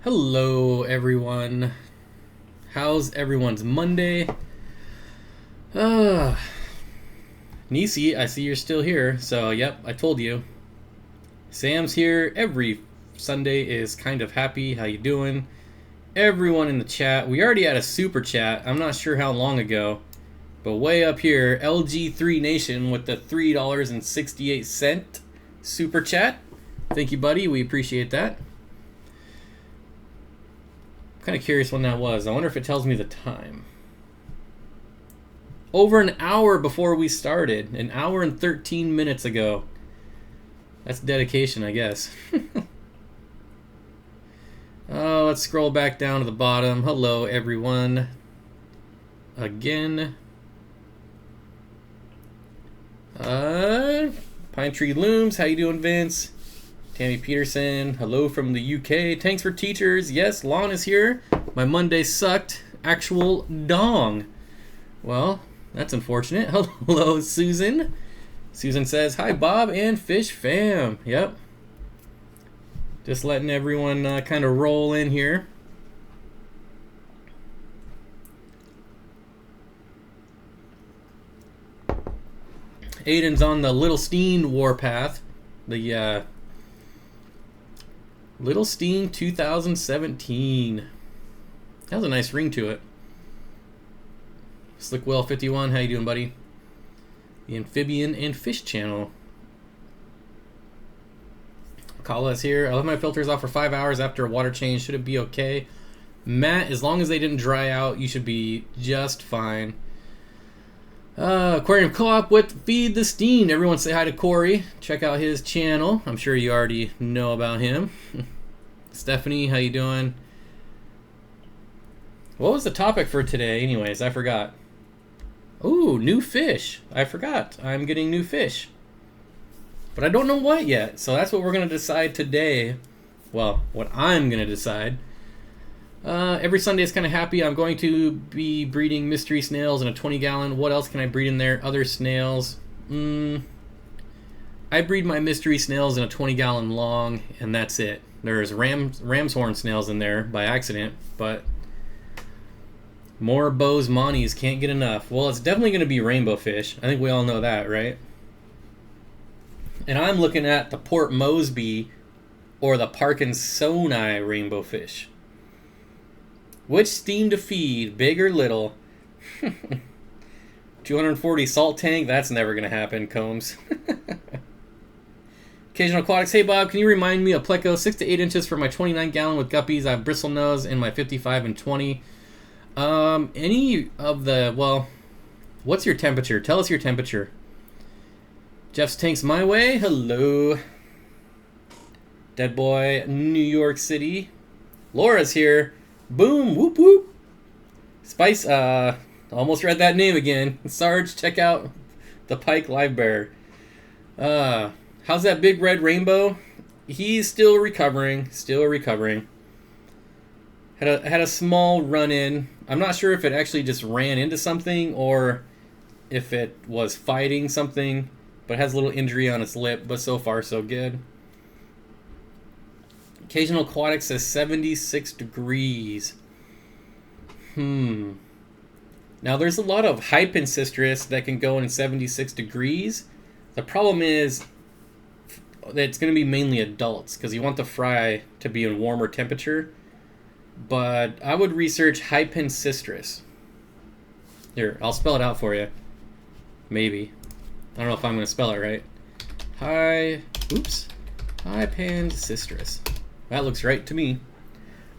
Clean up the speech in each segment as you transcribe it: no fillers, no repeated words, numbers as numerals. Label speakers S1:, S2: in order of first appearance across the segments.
S1: Hello, everyone. How's everyone's Monday? Nisi, I see you're still here. So, yep, I told you. Sam's here. Every Sunday is kind of happy. How you doing? Everyone in the chat. We already had a super chat. I'm not sure how long ago. But way up here, LG3 Nation with the $3.68 super chat. Thank you, buddy. We appreciate that. Kind of curious when that was. I wonder if it tells me the time. Over an hour before we started. An hour and 13 minutes ago. That's dedication, I guess. Let's scroll back down to the bottom. Hello, everyone. Again. Pine Tree Looms. How you doing, Vince? Tammy Peterson, hello from the UK. Thanks for teachers. Yes, Lon is here. My Monday sucked. Actual dong. Well, that's unfortunate. Hello, Susan. Susan says, hi, Bob and Fish Fam. Yep. Just letting everyone kind of roll in here. Aiden's on the Little Steen warpath. The, Little Steen 2017. That was a nice ring to it. Slickwell51, how you doing, buddy? The Amphibian and Fish Channel. Kala's here. I left my filters off for 5 hours after a water change. Should it be okay? Matt, as long as they didn't dry out, you should be just fine. Aquarium Co-op with Feed the Steen. Everyone say hi to Corey. Check out his channel. I'm sure you already know about him. Stephanie, how you doing? What was the topic for today anyways? I forgot. Ooh, new fish. I forgot. I'm getting new fish. But I don't know what yet. So that's what we're going to decide today. Well, what I'm going to decide. Every Sunday is kind of happy. I'm going to be breeding mystery snails in a 20-gallon. What else can I breed in there? Other snails. I breed my mystery snails in a 20-gallon long, and that's it. There's ram's horn snails in there by accident, but more Bosemani's can't get enough. Well, it's definitely going to be rainbow fish. I think we all know that, right? And I'm looking at the Port Moresby or the Parkinsoni rainbow fish. Which steam to feed, big or little? 240 salt tank? That's never going to happen, Combs. Occasional Aquatics. Hey, Bob, can you remind me of Pleco 6 to 8 inches for my 29-gallon with guppies? I have bristle nose in my 55 and 20. Any of the... Well, what's your temperature? Tell us your temperature. Jeff's Tanks my way. Hello. Dead Boy, New York City. Laura's here. Boom, whoop whoop. Spice, almost read that name again. Sarge, check out the Pike Live Bear. How's that big red rainbow? He's still recovering, Had a small run-in. I'm not sure if it actually just ran into something or if it was fighting something, but it has a little injury on its lip, but so far so good. Occasional Aquatics says 76 degrees. Now, there's a lot of Hypensistrus that can go in 76 degrees. The problem is that it's going to be mainly adults because you want the fry to be in warmer temperature. But I would research Hypensistrus. Here, I'll spell it out for you. Maybe. I don't know if I'm going to spell it right. Hypensistrus. That looks right to me.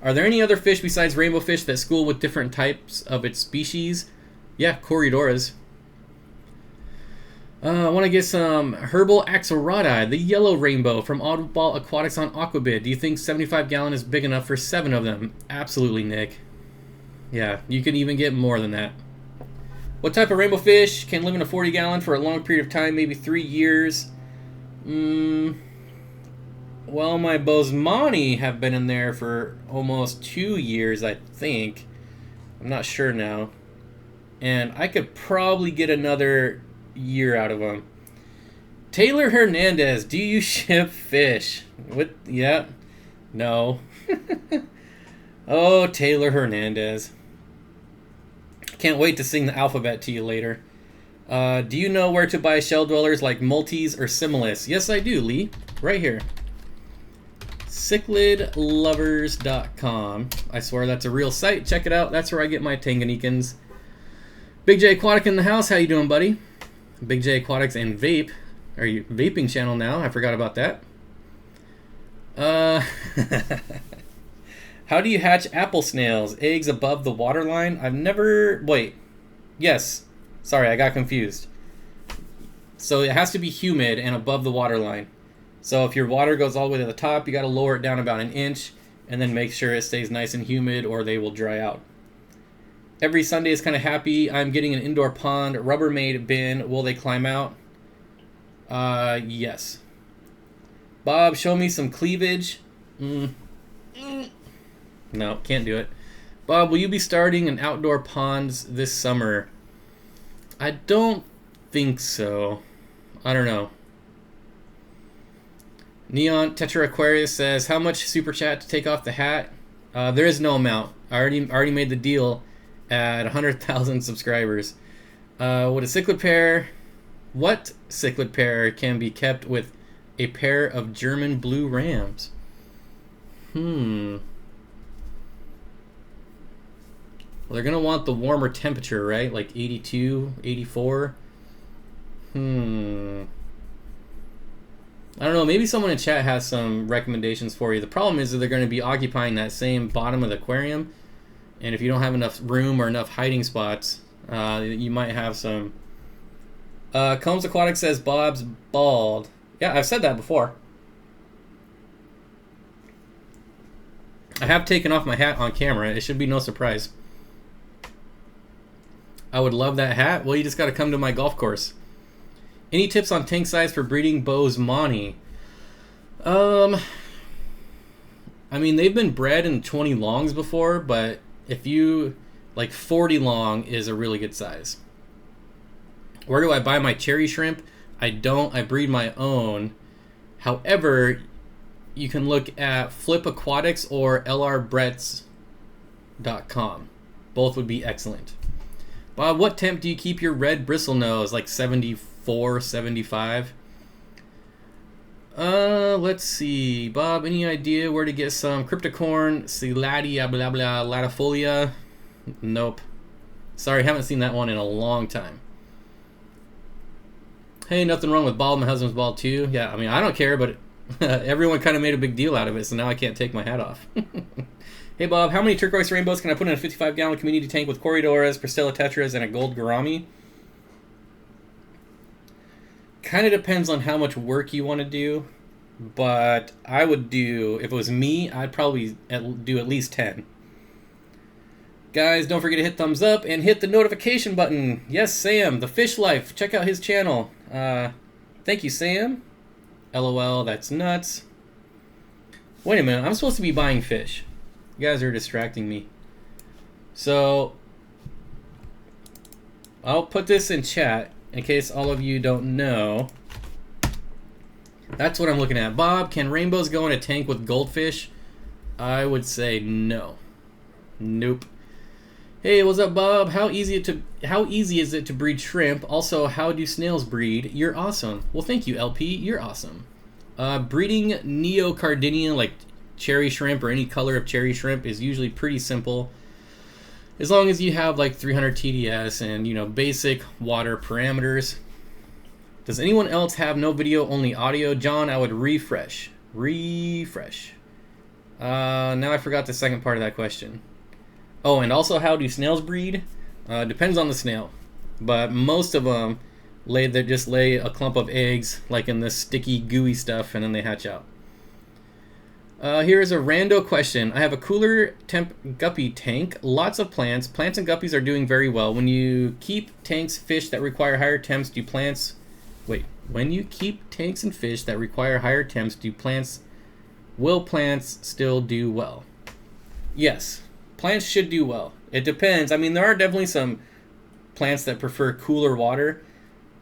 S1: Are there any other fish besides rainbow fish that school with different types of its species? Yeah, Corridoras. I want to get some Herbal Axorati, the yellow rainbow from Oddball Aquatics on Aquabid. Do you think 75-gallon is big enough for 7 of them? Absolutely, Nick. Yeah, you can even get more than that. What type of rainbow fish can live in a 40-gallon for a long period of time, maybe 3 years? Well, my Bosemani have been in there for almost 2 years, I think. I'm not sure now. And I could probably get another year out of them. Taylor Hernandez, do you ship fish? What? Yeah. No. Oh, Taylor Hernandez. Can't wait to sing the alphabet to you later. Do you know where to buy shell dwellers like Multis or Similis? Yes, I do, Lee. Right here. Cichlidlovers.com. I swear that's a real site. Check it out. That's where I get my Tanganikans. Big J Aquatic in the house. How you doing, buddy? Big J Aquatics and Vape. Are you vaping channel now? I forgot about that. How do you hatch apple snails? Eggs above the waterline? I've never... Wait. Yes. Sorry, I got confused. So it has to be humid and above the waterline. So if your water goes all the way to the top, you got to lower it down about 1 inch and then make sure it stays nice and humid or they will dry out. Every Sunday is kind of happy. I'm getting an indoor pond, Rubbermaid bin. Will they climb out? Yes. Bob, show me some cleavage. No, can't do it. Bob, will you be starting an outdoor ponds this summer? I don't think so. I don't know. Neon Tetra Aquarius says, how much super chat to take off the hat? There is no amount. I already made the deal at 100,000 subscribers. What cichlid pair can be kept with a pair of German blue rams? Well, they're going to want the warmer temperature, right? Like 82, 84. I don't know. Maybe someone in chat has some recommendations for you. The problem is that they're going to be occupying that same bottom of the aquarium. And if you don't have enough room or enough hiding spots, you might have some. Combs Aquatics says Bob's bald. Yeah, I've said that before. I have taken off my hat on camera. It should be no surprise. I would love that hat. Well, you just got to come to my golf course. Any tips on tank size for breeding Bosemani? I mean, they've been bred in 20 longs before, but if you, like 40 long is a really good size. Where do I buy my cherry shrimp? I don't. I breed my own. However, you can look at Flip Aquatics or lrbretts.com. Both would be excellent. Bob, what temp do you keep your red bristlenose? Like 74, 75? Let's see. Bob, any idea where to get some cryptocorn, Silatia, blah, blah, latifolia? Nope. Sorry, haven't seen that one in a long time. Hey, nothing wrong with bald. My husband's bald too. Yeah, I mean, I don't care, but everyone kind of made a big deal out of it, so now I can't take my hat off. Hey, Bob, how many turquoise rainbows can I put in a 55-gallon community tank with Corridoras, Priscilla tetras, and a gold gourami? Kind of depends on how much work you want to do, but I would do, if it was me, I'd probably do at least 10. Guys, don't forget to hit thumbs up and hit the notification button. Yes, Sam, the Fish Life. Check out his channel. Thank you, Sam. LOL, that's nuts. Wait a minute, I'm supposed to be buying fish. You guys are distracting me. So, I'll put this in chat in case all of you don't know. That's what I'm looking at. Bob, can rainbows go in a tank with goldfish? I would say no. Nope. Hey, what's up, Bob? How easy is it to breed shrimp? Also, how do snails breed? You're awesome. Well, thank you, LP. You're awesome. Breeding neocardinia, like cherry shrimp or any color of cherry shrimp, is usually pretty simple. As long as you have like 300 TDS and, you know, basic water parameters. Does anyone else have no video, only audio? John, I would refresh. Now I forgot the second part of that question. Oh, and also, how do snails breed? Depends on the snail. But most of them just lay a clump of eggs, like in this sticky, gooey stuff, and then they hatch out. Here's a rando question. I have a cooler temp guppy tank, lots of plants. Plants and guppies are doing very well. When you keep tanks fish that require higher temps, when you keep tanks and fish that require higher temps, will plants still do well? Yes, plants should do well. It depends. I mean, there are definitely some plants that prefer cooler water,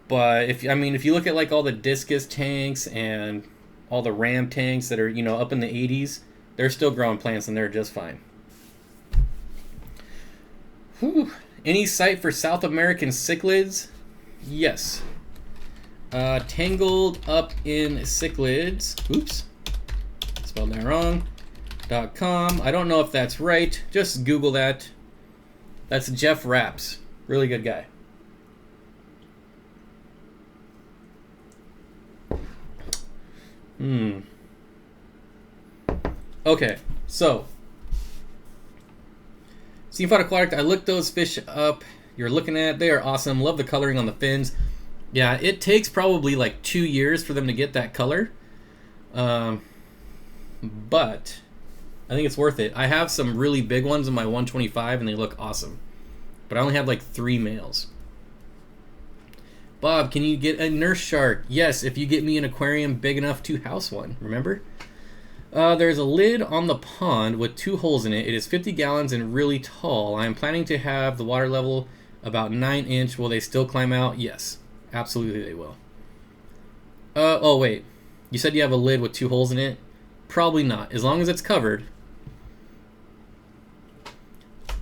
S1: but if you look at like all the discus tanks and all the ram tanks that are, you know, up in the 80s, they're still growing plants and they're just fine. Whew. Any site for South American cichlids? Yes. Tangled up in cichlids. Oops. Spelled that wrong. .com. I don't know if that's right. Just Google that. That's Jeff Rapps. Really good guy. Okay, so Steenfott Aquatics, I looked those fish up. You're looking at, they are awesome. Love the coloring on the fins. Yeah, it takes probably like 2 years for them to get that color. But I think it's worth it. I have some really big ones in my 125 and they look awesome. But I only have like 3 males. Bob, can you get a nurse shark? Yes, if you get me an aquarium big enough to house one. Remember? There's a lid on the pond with 2 holes in it. It is 50 gallons and really tall. I am planning to have the water level about 9 inch. Will they still climb out? Yes, absolutely they will. Oh wait, you said you have a lid with 2 holes in it? Probably not, as long as it's covered.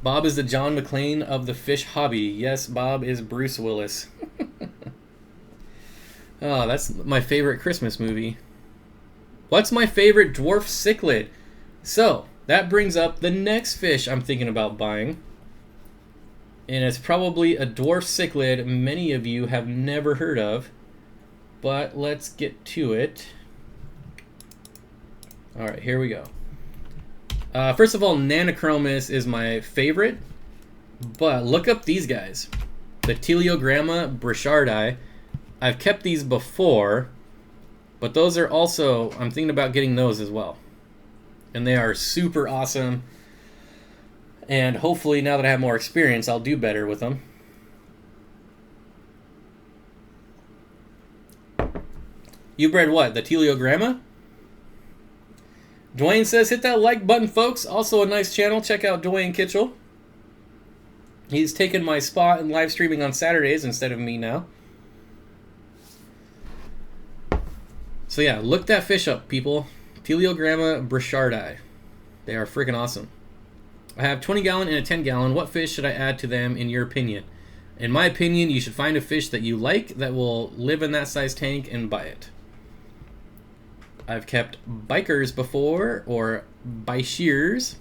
S1: Bob is the John McClane of the fish hobby. Yes, Bob is Bruce Willis. Oh, that's my favorite Christmas movie. What's my favorite dwarf cichlid? So, that brings up the next fish I'm thinking about buying. And it's probably a dwarf cichlid many of you have never heard of. But let's get to it. Alright, here we go. First of all, Nanochromis is my favorite. But look up these guys. The Teleogramma Burchardi. I've kept these before. But those are also, I'm thinking about getting those as well. And they are super awesome. And hopefully now that I have more experience, I'll do better with them. You bred what? The Teleogramma? Dwayne says, hit that like button, folks. Also a nice channel. Check out Dwayne Kitchell. He's taken my spot in live streaming on Saturdays instead of me now. So yeah, look that fish up, people. Teleogramma Burchardi. They are freaking awesome. I have 20 gallon and a 10 gallon. What fish should I add to them in your opinion? In my opinion, you should find a fish that you like that will live in that size tank and buy it. I've kept bikers before, or bichirs.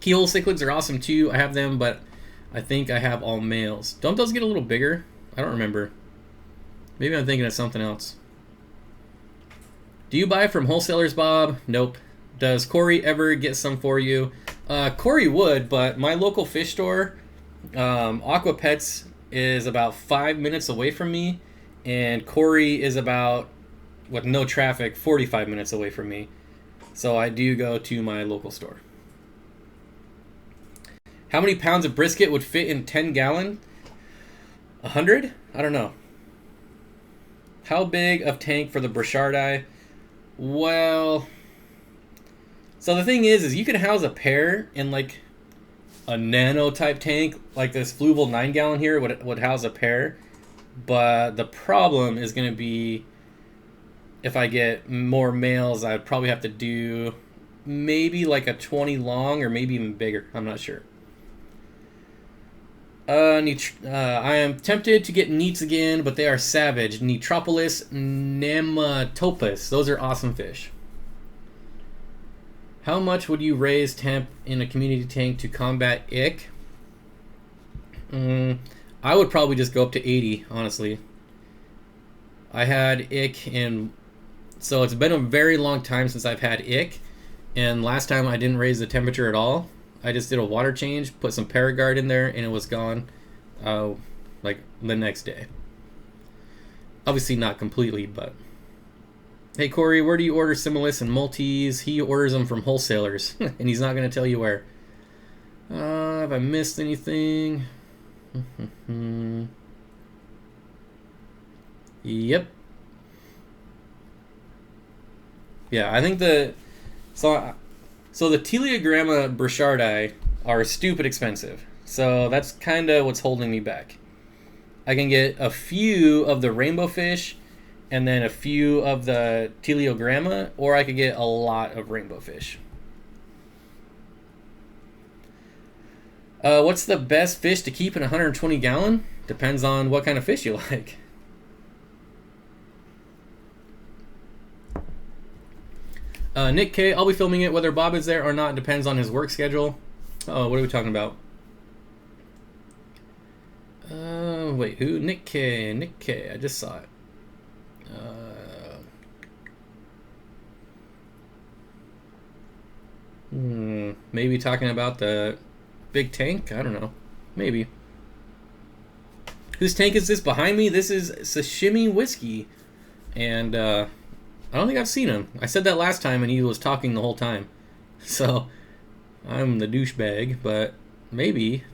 S1: Keyhole cichlids are awesome too. I have them, but I think I have all males. Don't those get a little bigger? I don't remember. Maybe I'm thinking of something else. Do you buy from wholesalers, Bob? Nope. Does Corey ever get some for you? Corey would, but my local fish store, Aqua Pets, is about 5 minutes away from me, and Corey is about, with no traffic, 45 minutes away from me. So I do go to my local store. How many pounds of brisket would fit in 10 gallon? 100? I don't know. How big of tank for the Burchardi? Well, so the thing is you can house a pair in like a nano type tank, like this Fluval 9 gallon here would house a pair. But the problem is going to be, if I get more males, I'd probably have to do maybe like a 20 long or maybe even bigger. I'm not sure. I am tempted to get neats again, but they are savage. Nitropolis nematopus. Those are awesome fish. How much would you raise temp in a community tank to combat ick? I would probably just go up to 80, honestly. I had ick in... So it's been a very long time since I've had ick. And last time I didn't raise the temperature at all. I just did a water change, put some Paragard in there, and it was gone like the next day. Obviously not completely, but... Hey Corey, where do you order Similis and Multis? He orders them from wholesalers, and he's not going to tell you where. Have I missed anything? Yep. Yeah, I think the... So the Teleogramma Burchardi are stupid expensive. So that's kind of what's holding me back. I can get a few of the rainbow fish and then a few of the Teleogramma, or I could get a lot of rainbow fish. What's the best fish to keep in a 120 gallon? Depends on what kind of fish you like. Nick K, I'll be filming it whether Bob is there or not. Depends on his work schedule. Oh, what are we talking about? Wait, who? Nick K. Nick K. I just saw it. Maybe talking about the big tank? I don't know. Maybe. Whose tank is this behind me? This is Sashimi Whiskey. And, I don't think I've seen him. I said that last time and he was talking the whole time. So, I'm the douchebag, but maybe.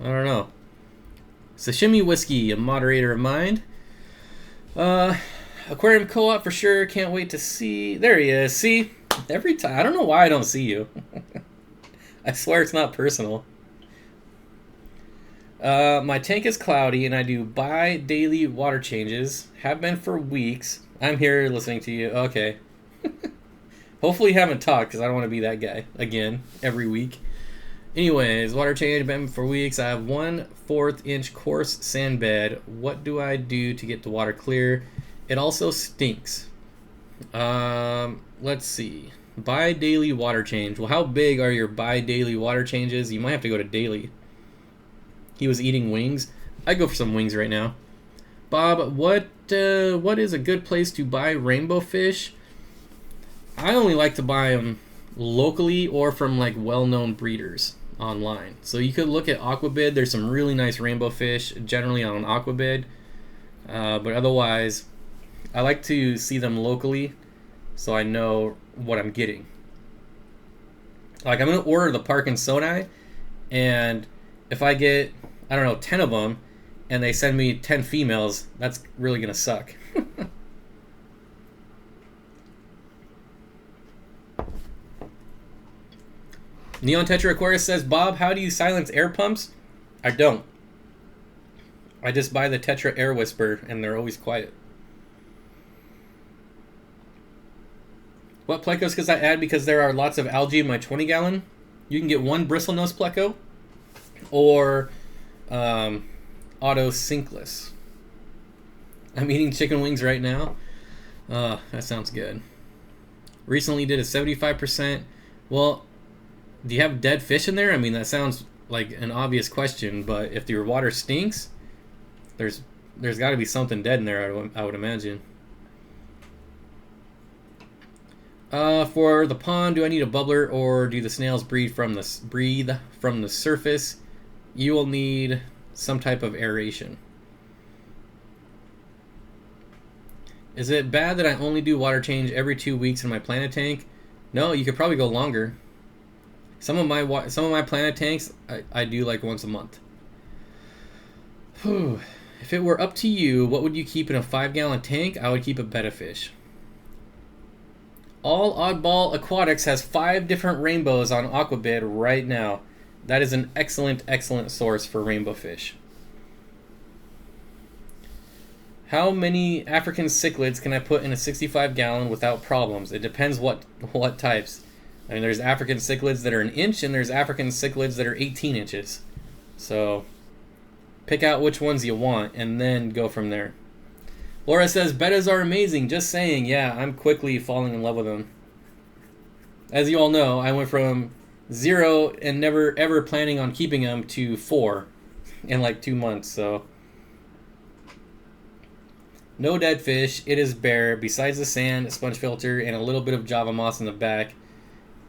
S1: I don't know. Sashimi Whiskey, a moderator of mine. Aquarium Co-op for sure. Can't wait to see. There he is. See? Every time. I don't know why I don't see you. I swear it's not personal. My tank is cloudy and I do bi-daily water changes. Have been for weeks. I'm here listening to you. Okay. Hopefully you haven't talked because I don't want to be that guy again every week. Anyways, water change been for weeks. I have 1/4 inch coarse sand bed. What do I do to get the water clear? It also stinks. Let's see. Bi-daily water change. Well, how big are your bi-daily water changes? You might have to go to daily. He was eating wings. I'd go for some wings right now. Bob, what is a good place to buy rainbow fish? I only like to buy them locally or from like well-known breeders online. So you could look at Aquabid. There's some really nice rainbow fish generally on Aquabid. But otherwise, I like to see them locally so I know what I'm getting. Like I'm going to order the Park and Sonai, and if I get, I don't know, 10 of them and they send me 10 females, that's really going to suck. Neon Tetra Aquarius says, Bob, how do you silence air pumps? I don't. I just buy the Tetra Air Whisper and they're always quiet. What plecos could I add because there are lots of algae in my 20 gallon? You can get one bristlenose pleco or auto sinkless. I'm eating chicken wings right now. That sounds good. Recently did a 75%. Well, do you have dead fish in there? I mean, that sounds like an obvious question, but if your water stinks, there's got to be something dead in there, I would imagine. For the pond, do I need a bubbler or do the snails breathe from the surface? You will need some type of aeration. Is it bad that I only do water change every 2 weeks in my planet tank? No, you could probably go longer. Some of my planet tanks I do like once a month. Whew. If it were up to you, what would you keep in a 5-gallon tank? I would keep a betta fish. All Oddball Aquatics has 5 different rainbows on Aquabid right now. That is an excellent, excellent source for rainbow fish. How many African cichlids can I put in a 65-gallon without problems? It depends what types. I mean, there's African cichlids that are 1 inch, and there's African cichlids that are 18 inches. So, pick out which ones you want, and then go from there. Laura says, bettas are amazing. Just saying, yeah, I'm quickly falling in love with them. As you all know, I went from 0 and never ever planning on keeping them to 4 in like 2 months, so. No dead fish. It is bare. Besides the sand, sponge filter, and a little bit of Java moss in the back.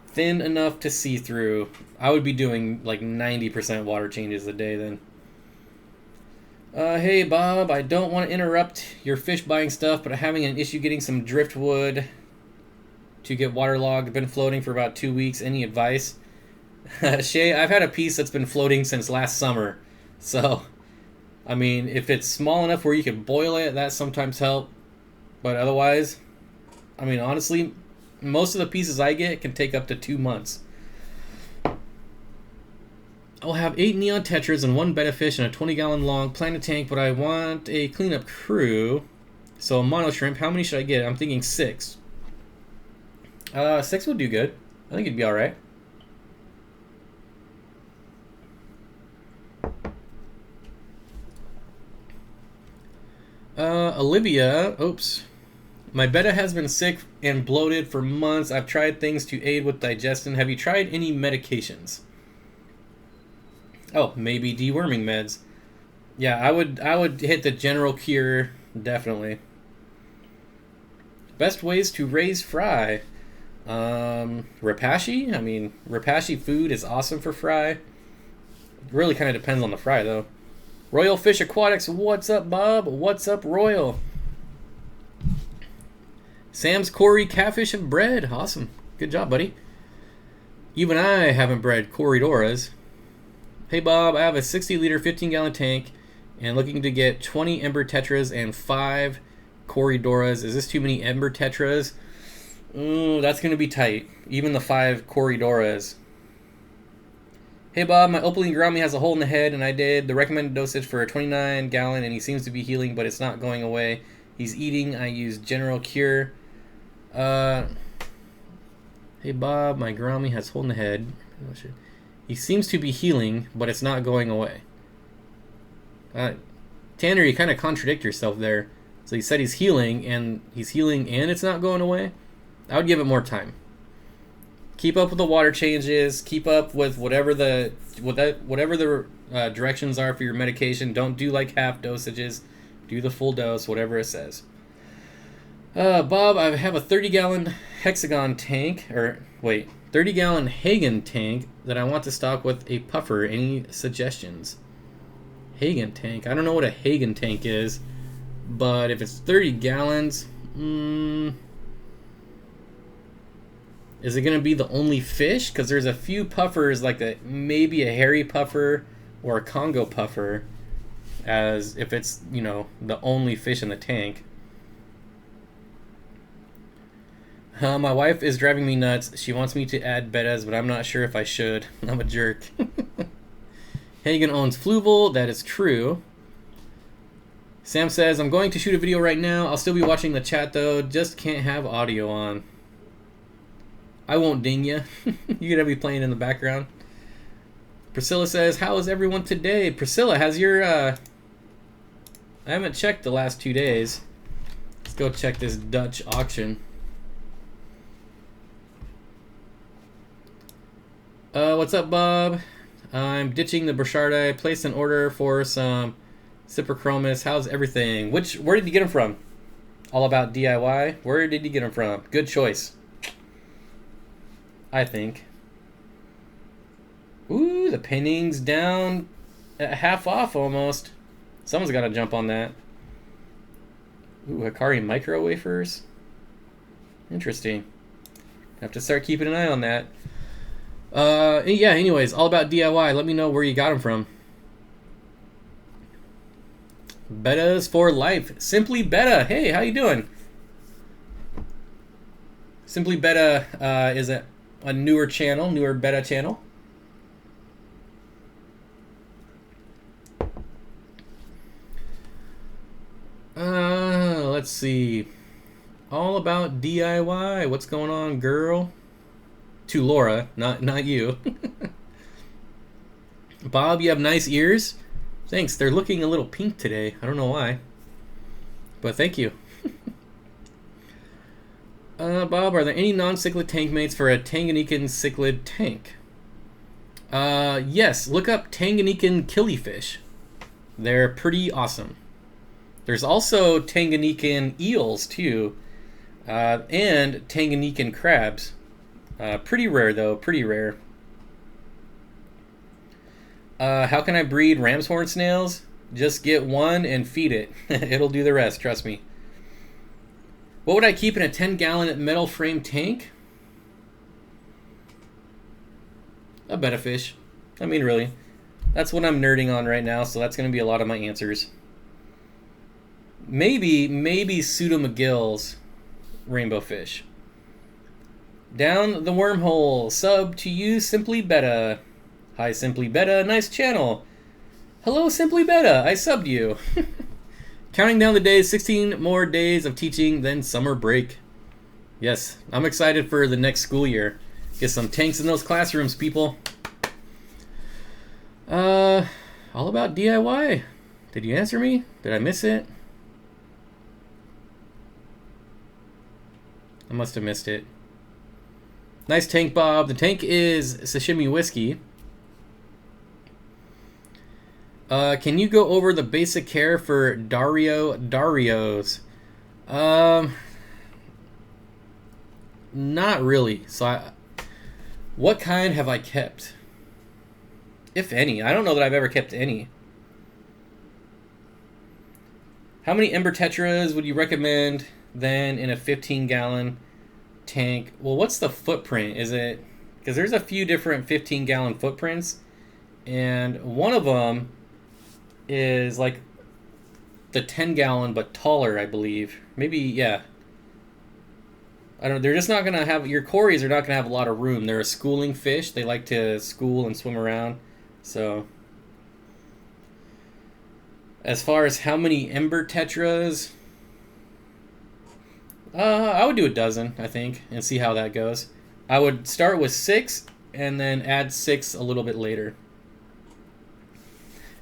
S1: Thin enough to see through. I would be doing like 90% water changes a day then. Hey Bob, I don't want to interrupt your fish buying stuff, but I'm having an issue getting some driftwood to get waterlogged. Been floating for about 2 weeks. Any advice? Shay, I've had a piece that's been floating since last summer. So, I mean, if it's small enough where you can boil it, that sometimes help. But otherwise, I mean, honestly, most of the pieces I get can take up to 2 months. I'll have 8 neon tetras and 1 betta fish in a 20-gallon long planet tank, but I want a cleanup crew. So a mono shrimp, how many should I get? I'm thinking 6. 6 would do good. I think it'd be alright. Olivia, oops. My betta has been sick and bloated for months. I've tried things to aid with digestion. Have you tried any medications? Oh, maybe deworming meds. Yeah, I would hit the general cure, definitely. Best ways to raise fry. Rapashi? I mean, Rapashi food is awesome for fry. It really kind of depends on the fry, though. Royal Fish Aquatics, what's up, Bob? What's up, Royal? Sam's Cory Catfish and Bread. Awesome. Good job, buddy. Even I haven't bred Corridoras. Hey, Bob, I have a 60-liter, 15-gallon tank and looking to get 20 Ember Tetras and 5 Corridoras. Is this too many Ember Tetras? Ooh, that's going to be tight. Even the 5 Corridoras. Hey, Bob, my opaline gourami has a hole in the head, and I did the recommended dosage for a 29-gallon, and he seems to be healing, but it's not going away. He's eating. I use General Cure. Hey, Bob, my gourami has a hole in the head. He seems to be healing, but it's not going away. Tanner, you kind of contradict yourself there. So he said he's healing and it's not going away. I would give it more time. Keep up with the water changes. Keep up with whatever the directions are for your medication. Don't do like half dosages. Do the full dose, whatever it says. Bob, I have a 30-gallon hexagon tank, 30-gallon Hagen tank that I want to stock with a puffer. Any suggestions? Hagen tank. I don't know what a Hagen tank is, but if it's 30 gallons, is it going to be the only fish? Because there's a few puffers, like maybe a hairy puffer or a Congo puffer, as if it's, the only fish in the tank. My wife is driving me nuts. She wants me to add bettas, but I'm not sure if I should. I'm a jerk. Hagen owns Fluval. That is true. Sam says, I'm going to shoot a video right now. I'll still be watching the chat, though. Just can't have audio on. I won't ding you. You're going to be playing in the background. Priscilla says, how is everyone today? Priscilla, has your... I haven't checked the last 2 days. Let's go check this Dutch auction. What's up, Bob? I'm ditching the Burchardii. I placed an order for some Cyprichromis. How's everything? Where did you get them from? All About DIY? Where did you get them from? Good choice, I think. Ooh, the painting's down at half off almost. Someone's got to jump on that. Ooh, Hikari micro wafers. Interesting. Have to start keeping an eye on that. Yeah, anyways, All About DIY. Let me know where you got them from. Bettas for life. Simply Betta. Hey, how you doing? Simply Betta is a newer Betta channel. Let's see. All About DIY. What's going on, girl? To Laura, not you. Bob, you have nice ears. Thanks. They're looking a little pink today. I don't know why, but thank you. Bob, are there any non-cichlid tank mates for a Tanganyikan cichlid tank? Yes. Look up Tanganyikan killifish. They're pretty awesome. There's also Tanganyikan eels too, and Tanganyikan crabs. Pretty rare, though. Pretty rare. How can I breed ram's horn snails? Just get one and feed it. It'll do the rest, trust me. What would I keep in a 10-gallon metal frame tank? A betta fish. I mean, really. That's what I'm nerding on right now, so that's going to be a lot of my answers. Maybe Pseudomcgill's rainbow fish. Down the wormhole. Sub to you, Simply Betta. Hi, Simply Betta. Nice channel. Hello, Simply Betta. I subbed you. Counting down the days. 16 more days of teaching, then summer break. Yes, I'm excited for the next school year. Get some tanks in those classrooms, people. All About DIY. Did you answer me? Did I miss it? I must have missed it. Nice tank, Bob. The tank is sashimi whiskey. Can you go over the basic care for Darios? Not really. So what kind have I kept? If any. I don't know that I've ever kept any. How many Ember Tetras would you recommend then in a 15-gallon tank? Well, what's the footprint? Is it... Because there's a few different 15-gallon footprints. And one of them is like the 10-gallon but taller, I believe. Maybe, yeah. I don't know. They're just not going to have... Your Cories are not going to have a lot of room. They're a schooling fish. They like to school and swim around. So... As far as how many Ember Tetras, I would do a dozen, I think, and see how that goes. I would start with 6 and then add 6 a little bit later.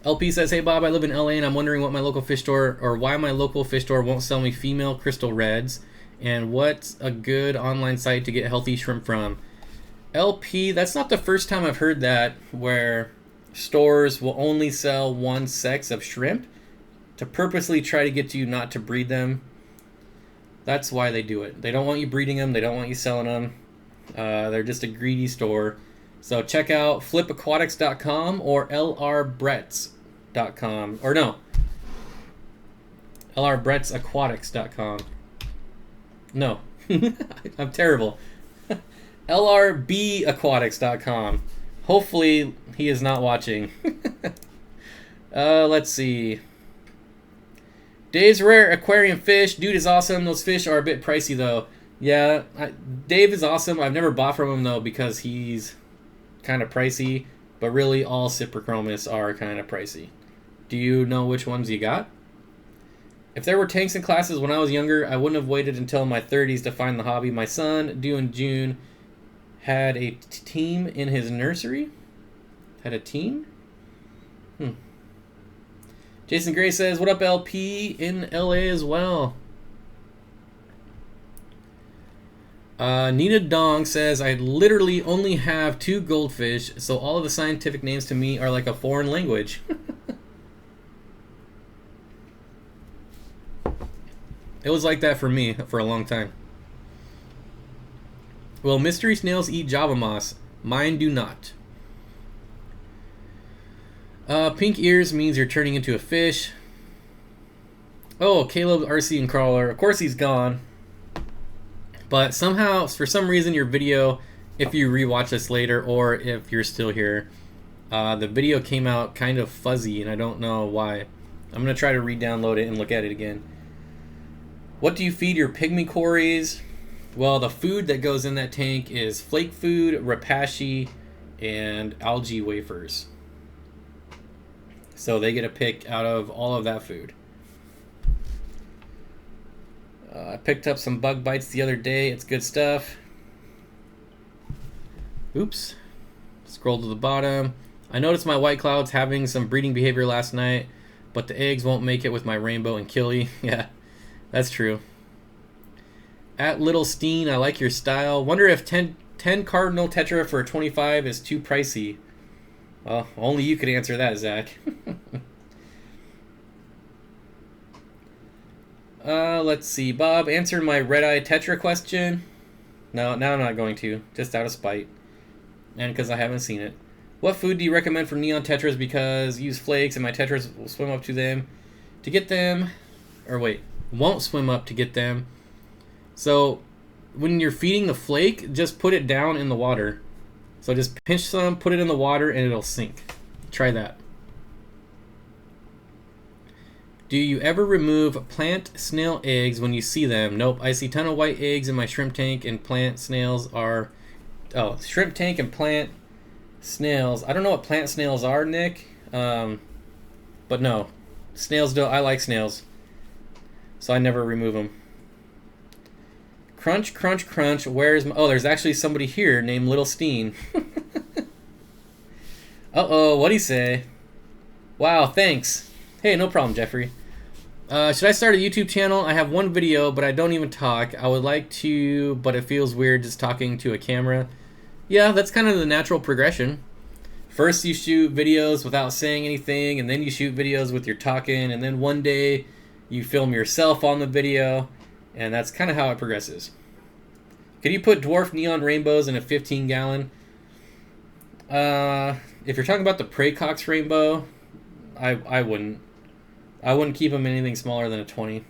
S1: LP says, hey Bob, I live in LA and I'm wondering what my local fish store, or why my local fish store won't sell me female crystal reds, and what's a good online site to get healthy shrimp from. LP, that's not the first time I've heard that, where stores will only sell one sex of shrimp to purposely try to get you not to breed them. That's why they do it. They don't want you breeding them. They don't want you selling them. They're just a greedy store. So check out flipaquatics.com or lrbretts.com. Or no, lrbrettsaquatics.com. No, I'm terrible. lrbaquatics.com. Hopefully he is not watching. Let's see. Dave's rare aquarium fish. Dude is awesome. Those fish are a bit pricey though. Yeah, Dave is awesome. I've never bought from him though because he's kind of pricey. But really all Cyprichromis are kind of pricey. Do you know which ones you got? If there were tanks in classes when I was younger, I wouldn't have waited until my 30s to find the hobby. My son, due in June, had a team in his nursery? Had a team? Jason Gray says, what up, LP? In LA as well. Nina Dong says, I literally only have 2 goldfish, so all of the scientific names to me are like a foreign language. It was like that for me for a long time. Well, mystery snails eat Java moss. Mine do not. Pink ears means you're turning into a fish. Oh, Caleb, RC, and Crawler. Of course he's gone. But somehow, for some reason, your video, if you rewatch this later or if you're still here, the video came out kind of fuzzy and I don't know why. I'm going to try to re-download it and look at it again. What do you feed your pygmy Cories? Well, the food that goes in that tank is flake food, rapashi, and algae wafers. So they get a pick out of all of that food. I picked up some bug bites the other day. It's good stuff. Oops. Scroll to the bottom. I noticed my white clouds having some breeding behavior last night, but the eggs won't make it with my rainbow and killie. Yeah, that's true. At Little Steen, I like your style. Wonder if 10 cardinal tetra for 25 is too pricey. Well, only you could answer that, Zach. Let's see. Bob, answer my red-eye tetra question. No, now I'm not going to. Just out of spite. And because I haven't seen it. What food do you recommend for neon tetras? Because use flakes and my tetras will swim up to them to get them. Or wait, won't swim up to get them. So when you're feeding the flake, just put it down in the water. So just pinch some, put it in the water, and it'll sink. Try that. Do you ever remove plant snail eggs when you see them? Nope. I see a ton of white eggs in my shrimp tank, and plant snails are... Oh, shrimp tank and plant snails. I don't know what plant snails are, Nick. But no. Snails don't... I like snails. So I never remove them. Crunch, crunch, crunch. Where's my... Oh, there's actually somebody here named Little Steen. Uh-oh, what'd he say? Wow, thanks. Hey, no problem, Jeffrey. Should I start a YouTube channel? I have one video, but I don't even talk. I would like to, but it feels weird just talking to a camera. Yeah, that's kind of the natural progression. First you shoot videos without saying anything, and then you shoot videos with your talking, and then one day you film yourself on the video, and that's kind of how it progresses. Could you put dwarf neon rainbows in a 15-gallon? If you're talking about the Pracox rainbow, I wouldn't. I wouldn't keep them anything smaller than a 20.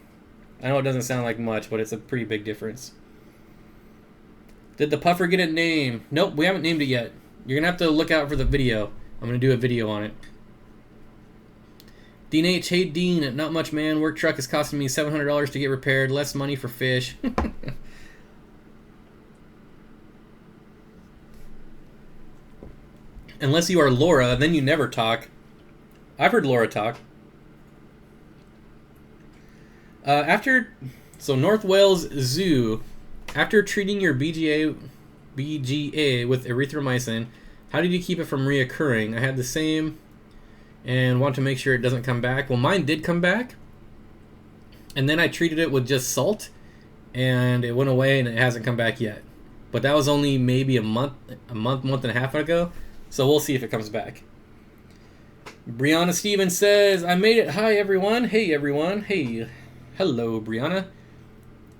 S1: I know it doesn't sound like much, but it's a pretty big difference. Did the puffer get a name? Nope, we haven't named it yet. You're going to have to look out for the video. I'm going to do a video on it. Dean H. Hey, Dean. Not much, man. Work truck is costing me $700 to get repaired. Less money for fish. Unless you are Laura, then you never talk. I've heard Laura talk. So North Wales Zoo, after treating your BGA with erythromycin, how did you keep it from reoccurring? I had the same and want to make sure it doesn't come back. Well, mine did come back, and then I treated it with just salt, and it went away, and it hasn't come back yet. But that was only maybe a month and a half ago, so we'll see if it comes back. Brianna Stevens says, I made it. Hi, everyone. Hey, everyone. Hey. Hello, Brianna.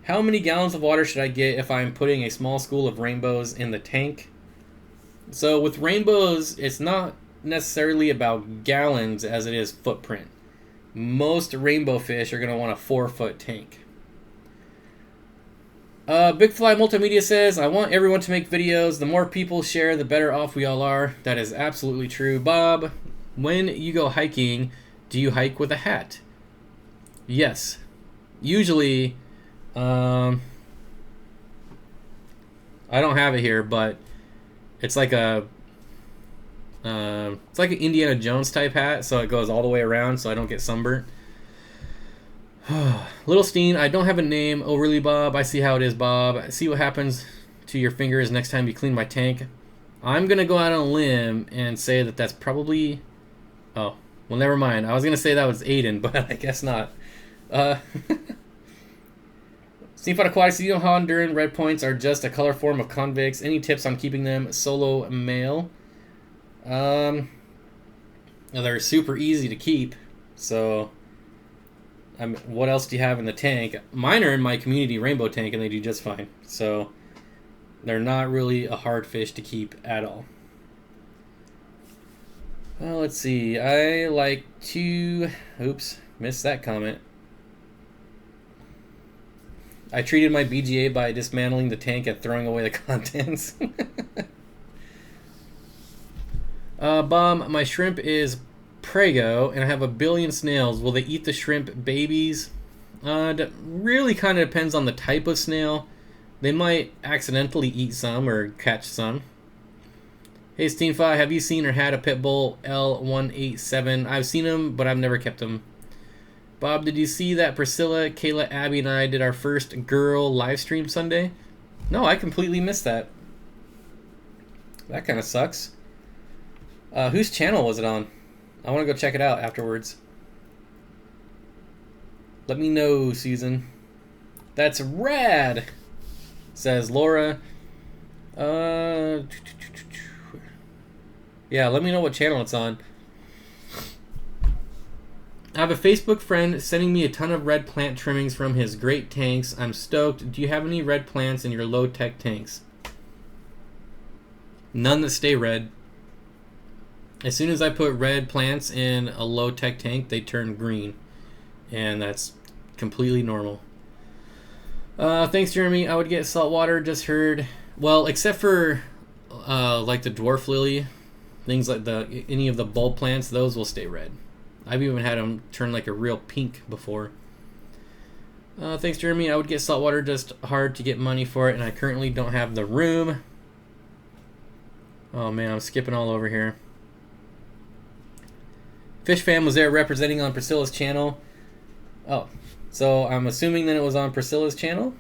S1: How many gallons of water should I get if I'm putting a small school of rainbows in the tank? So with rainbows, it's not necessarily about gallons as it is footprint. Most rainbow fish are going to want a 4-foot tank. Big Fly Multimedia says, I want everyone to make videos. The more people share, the better off we all are. That is absolutely true. Bob, when you go hiking, do you hike with a hat? Yes. Usually, I don't have it here, but it's like an Indiana Jones type hat, so it goes all the way around, so I don't get sunburnt. Little Steen, I don't have a name. Oh, really, Bob? I see how it is, Bob. See what happens to your fingers next time you clean my tank. I'm gonna go out on a limb and say that that's probably. Oh, well, never mind. I was gonna say that was Aiden, but I guess not. Steenfott Aquatics, you know how Honduran red points are just a color form of convicts. Any tips on keeping them solo male? They're super easy to keep. So, what else do you have in the tank? Mine are in my community rainbow tank, and they do just fine. So, they're not really a hard fish to keep at all. Well, let's see. I like to... Oops, missed that comment. I treated my BGA by dismantling the tank and throwing away the contents. Bob, my shrimp is Prego, and I have 1 billion snails. Will they eat the shrimp babies? That really kind of depends on the type of snail. They might accidentally eat some or catch some. Hey, Steenfott, have you seen or had a pit bull L187? I've seen them, but I've never kept them. Bob, did you see that Priscilla, Kayla, Abby, and I did our first girl live stream Sunday? No, I completely missed that. That kind of sucks. Whose channel was it on? I want to go check it out afterwards. Let me know, Susan. That's rad, says Laura. Yeah, let me know what channel it's on. I have a Facebook friend sending me a ton of red plant trimmings from his great tanks. I'm stoked. Do you have any red plants in your low-tech tanks? None that stay red. As soon as I put red plants in a low-tech tank, they turn green. And that's completely normal. Thanks, Jeremy. I would get salt water, just heard. Well, except for like the dwarf lily, things like any of the bulb plants, those will stay red. I've even had them turn like a real pink before. Thanks, Jeremy. I would get salt water, just hard to get money for it, and I currently don't have the room. Oh man, I'm skipping all over here. Fish Fam was there representing on Priscilla's channel. Oh, so I'm assuming that it was on Priscilla's channel.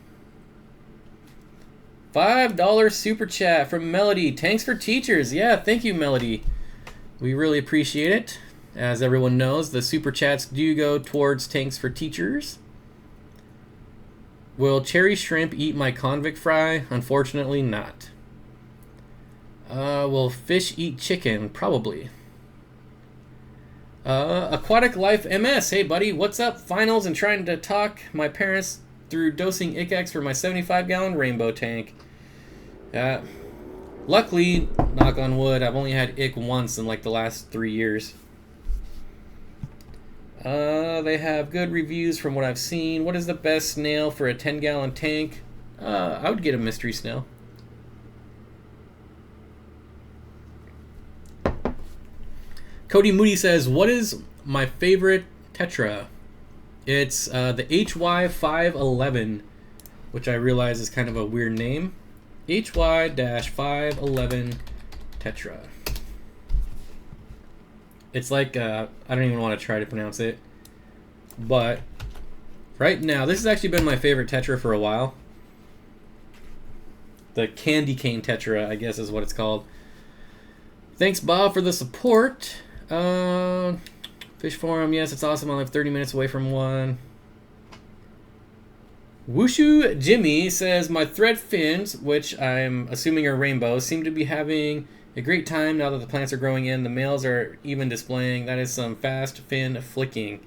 S1: $5 super chat from Melody. Tanks for teachers. Yeah, thank you, Melody. We really appreciate it. As everyone knows, the super chats do go towards tanks for teachers. Will cherry shrimp eat my convict fry? Unfortunately not. Will fish eat chicken? Probably. Aquatic Life MS. Hey buddy, what's up? Finals and trying to talk my parents through dosing ICX for my 75-gallon rainbow tank. Luckily, knock on wood, I've only had ick once in like the last 3 years. They have good reviews from what I've seen. What is the best snail for a 10-gallon tank? I would get a mystery snail. Cody Moody says, what is my favorite Tetra? It's the HY511, which I realize is kind of a weird name. HY-511 Tetra. It's like, I don't even want to try to pronounce it. But right now, this has actually been my favorite Tetra for a while. The candy cane Tetra, I guess is what it's called. Thanks, Bob, for the support. Fish Forum, yes, it's awesome. I live 30 minutes away from one. Wushu Jimmy says, my thread fins, which I'm assuming are rainbows, seem to be having a great time now that the plants are growing in. The males are even displaying. That is some fast fin flicking.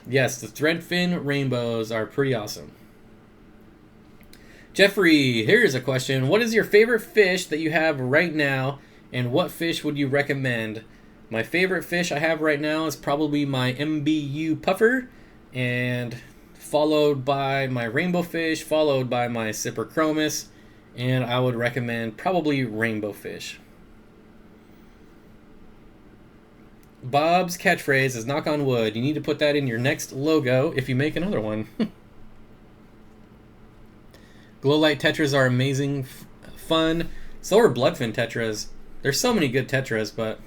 S1: Yes, the thread fin rainbows are pretty awesome. Jeffrey, here's a question. What is your favorite fish that you have right now, and what fish would you recommend? My favorite fish I have right now is probably my MBU puffer, and followed by my rainbow fish, followed by my cyprochromis, and I would recommend probably rainbow fish. Bob's catchphrase is knock on wood. You need to put that in your next logo if you make another one. Glow light tetras are amazing fun. So are bloodfin tetras. There's so many good tetras, but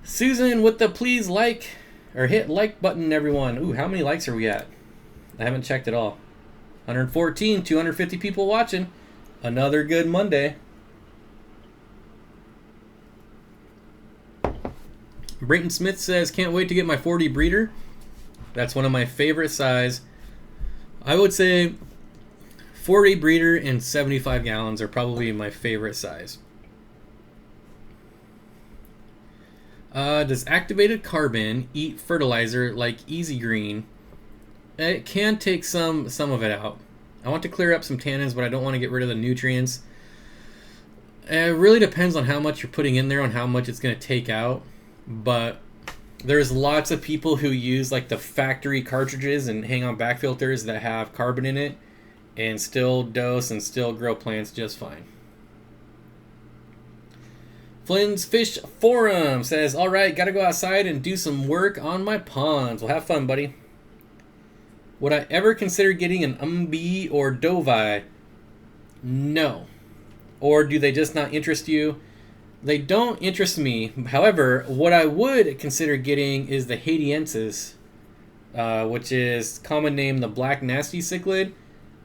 S1: Susan with the please like or hit like button, everyone. Ooh, how many likes are we at? I haven't checked at all. 114, 250 people watching. Another good Monday. Brayton Smith says, can't wait to get my 40 breeder. That's one of my favorite size. I would say 40 breeder and 75 gallons are probably my favorite size. Does activated carbon eat fertilizer like Easy Green? It can take some of it out. I want to clear up some tannins, but I don't want to get rid of the nutrients. It really depends on how much you're putting in there, on how much it's going to take out. But there's lots of people who use like the factory cartridges and hang on back filters that have carbon in it and still dose and still grow plants just fine. Flynn's Fish Forum says, alright, gotta go outside and do some work on my ponds. Well, have fun, buddy. Would I ever consider getting an Umbi or Dovi? No. Or do they just not interest you? They don't interest me. However, what I would consider getting is the Haitiensis, which is common name the Black Nasty Cichlid.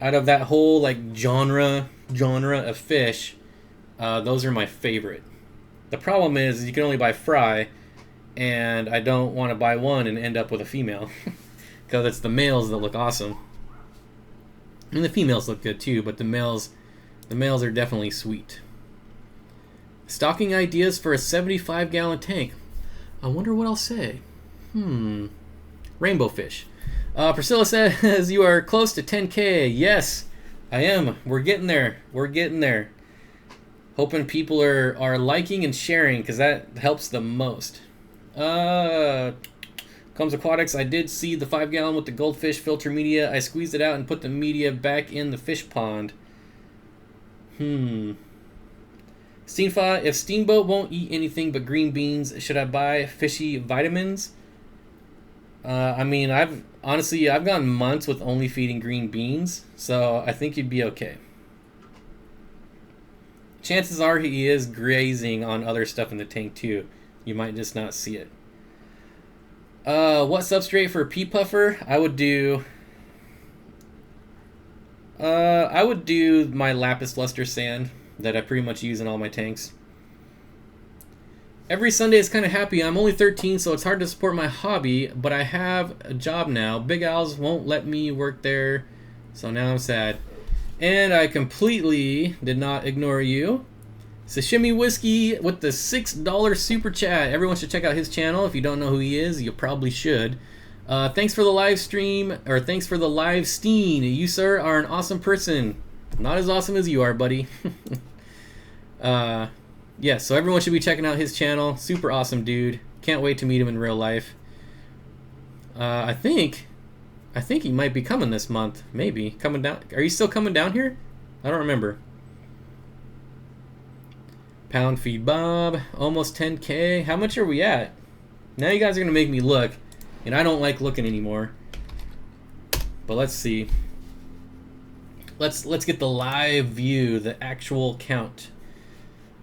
S1: Out of that whole like genre of fish, those are my favorite. The problem is you can only buy fry, and I don't want to buy one and end up with a female, because it's the males that look awesome. And the females look good too, but the males are definitely sweet. Stocking ideas for a 75-gallon tank. I wonder what I'll say. Rainbow fish. Priscilla says, you are close to 10K. Yes, I am. We're getting there. We're getting there. Hoping people are liking and sharing, because that helps the most. Comes Aquatics. I did see the 5-gallon with the goldfish filter media. I squeezed it out and put the media back in the fish pond. Steenfott, if Steamboat won't eat anything but green beans, should I buy fishy vitamins? I mean, I've gone months with only feeding green beans, so I think you'd be okay. Chances are he is grazing on other stuff in the tank too. You might just not see it. What substrate for a pea puffer? I would do my lapis luster sand that I pretty much use in all my tanks. Every Sunday is kind of happy. I'm only 13, so it's hard to support my hobby, but I have a job now. Big Al's won't let me work there, so now I'm sad. And I completely did not ignore you. Sashimi Whiskey with the $6 super chat. Everyone should check out his channel. If you don't know who he is, you probably should. Thanks for the live stream, or thanks for the live Steen. You, sir, are an awesome person. Not as awesome as you are, buddy. Yeah, so everyone should be checking out his channel. Super awesome dude. Can't wait to meet him in real life. I think he might be coming this month. Maybe. Coming down. Are you still coming down here? I don't remember. Pound Feed Bob. Almost 10K. How much are we at? Now you guys are going to make me look. And I don't like looking anymore. But let's see. Let's get the live view, the actual count.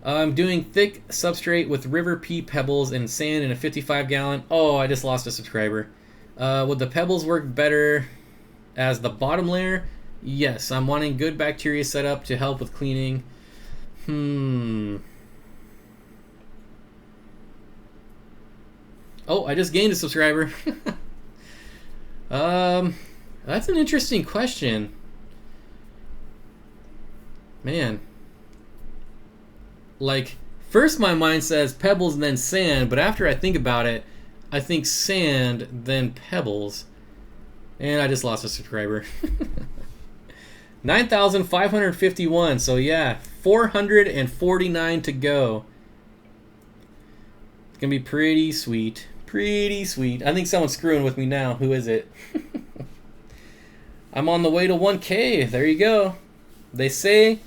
S1: I'm doing thick substrate with river pea pebbles and sand in a 55 gallon. Oh, I just lost a subscriber. Would the pebbles work better as the bottom layer? Yes, I'm wanting good bacteria setup to help with cleaning. Oh, I just gained a subscriber. That's an interesting question. Man. Like, first my mind says pebbles and then sand, but after I think about it, I think sand, then pebbles. And I just lost a subscriber. 9,551, so yeah, 449 to go. It's gonna be pretty sweet. Pretty sweet. I think someone's screwing with me now. Who is it? I'm on the way to 1K. There you go. They say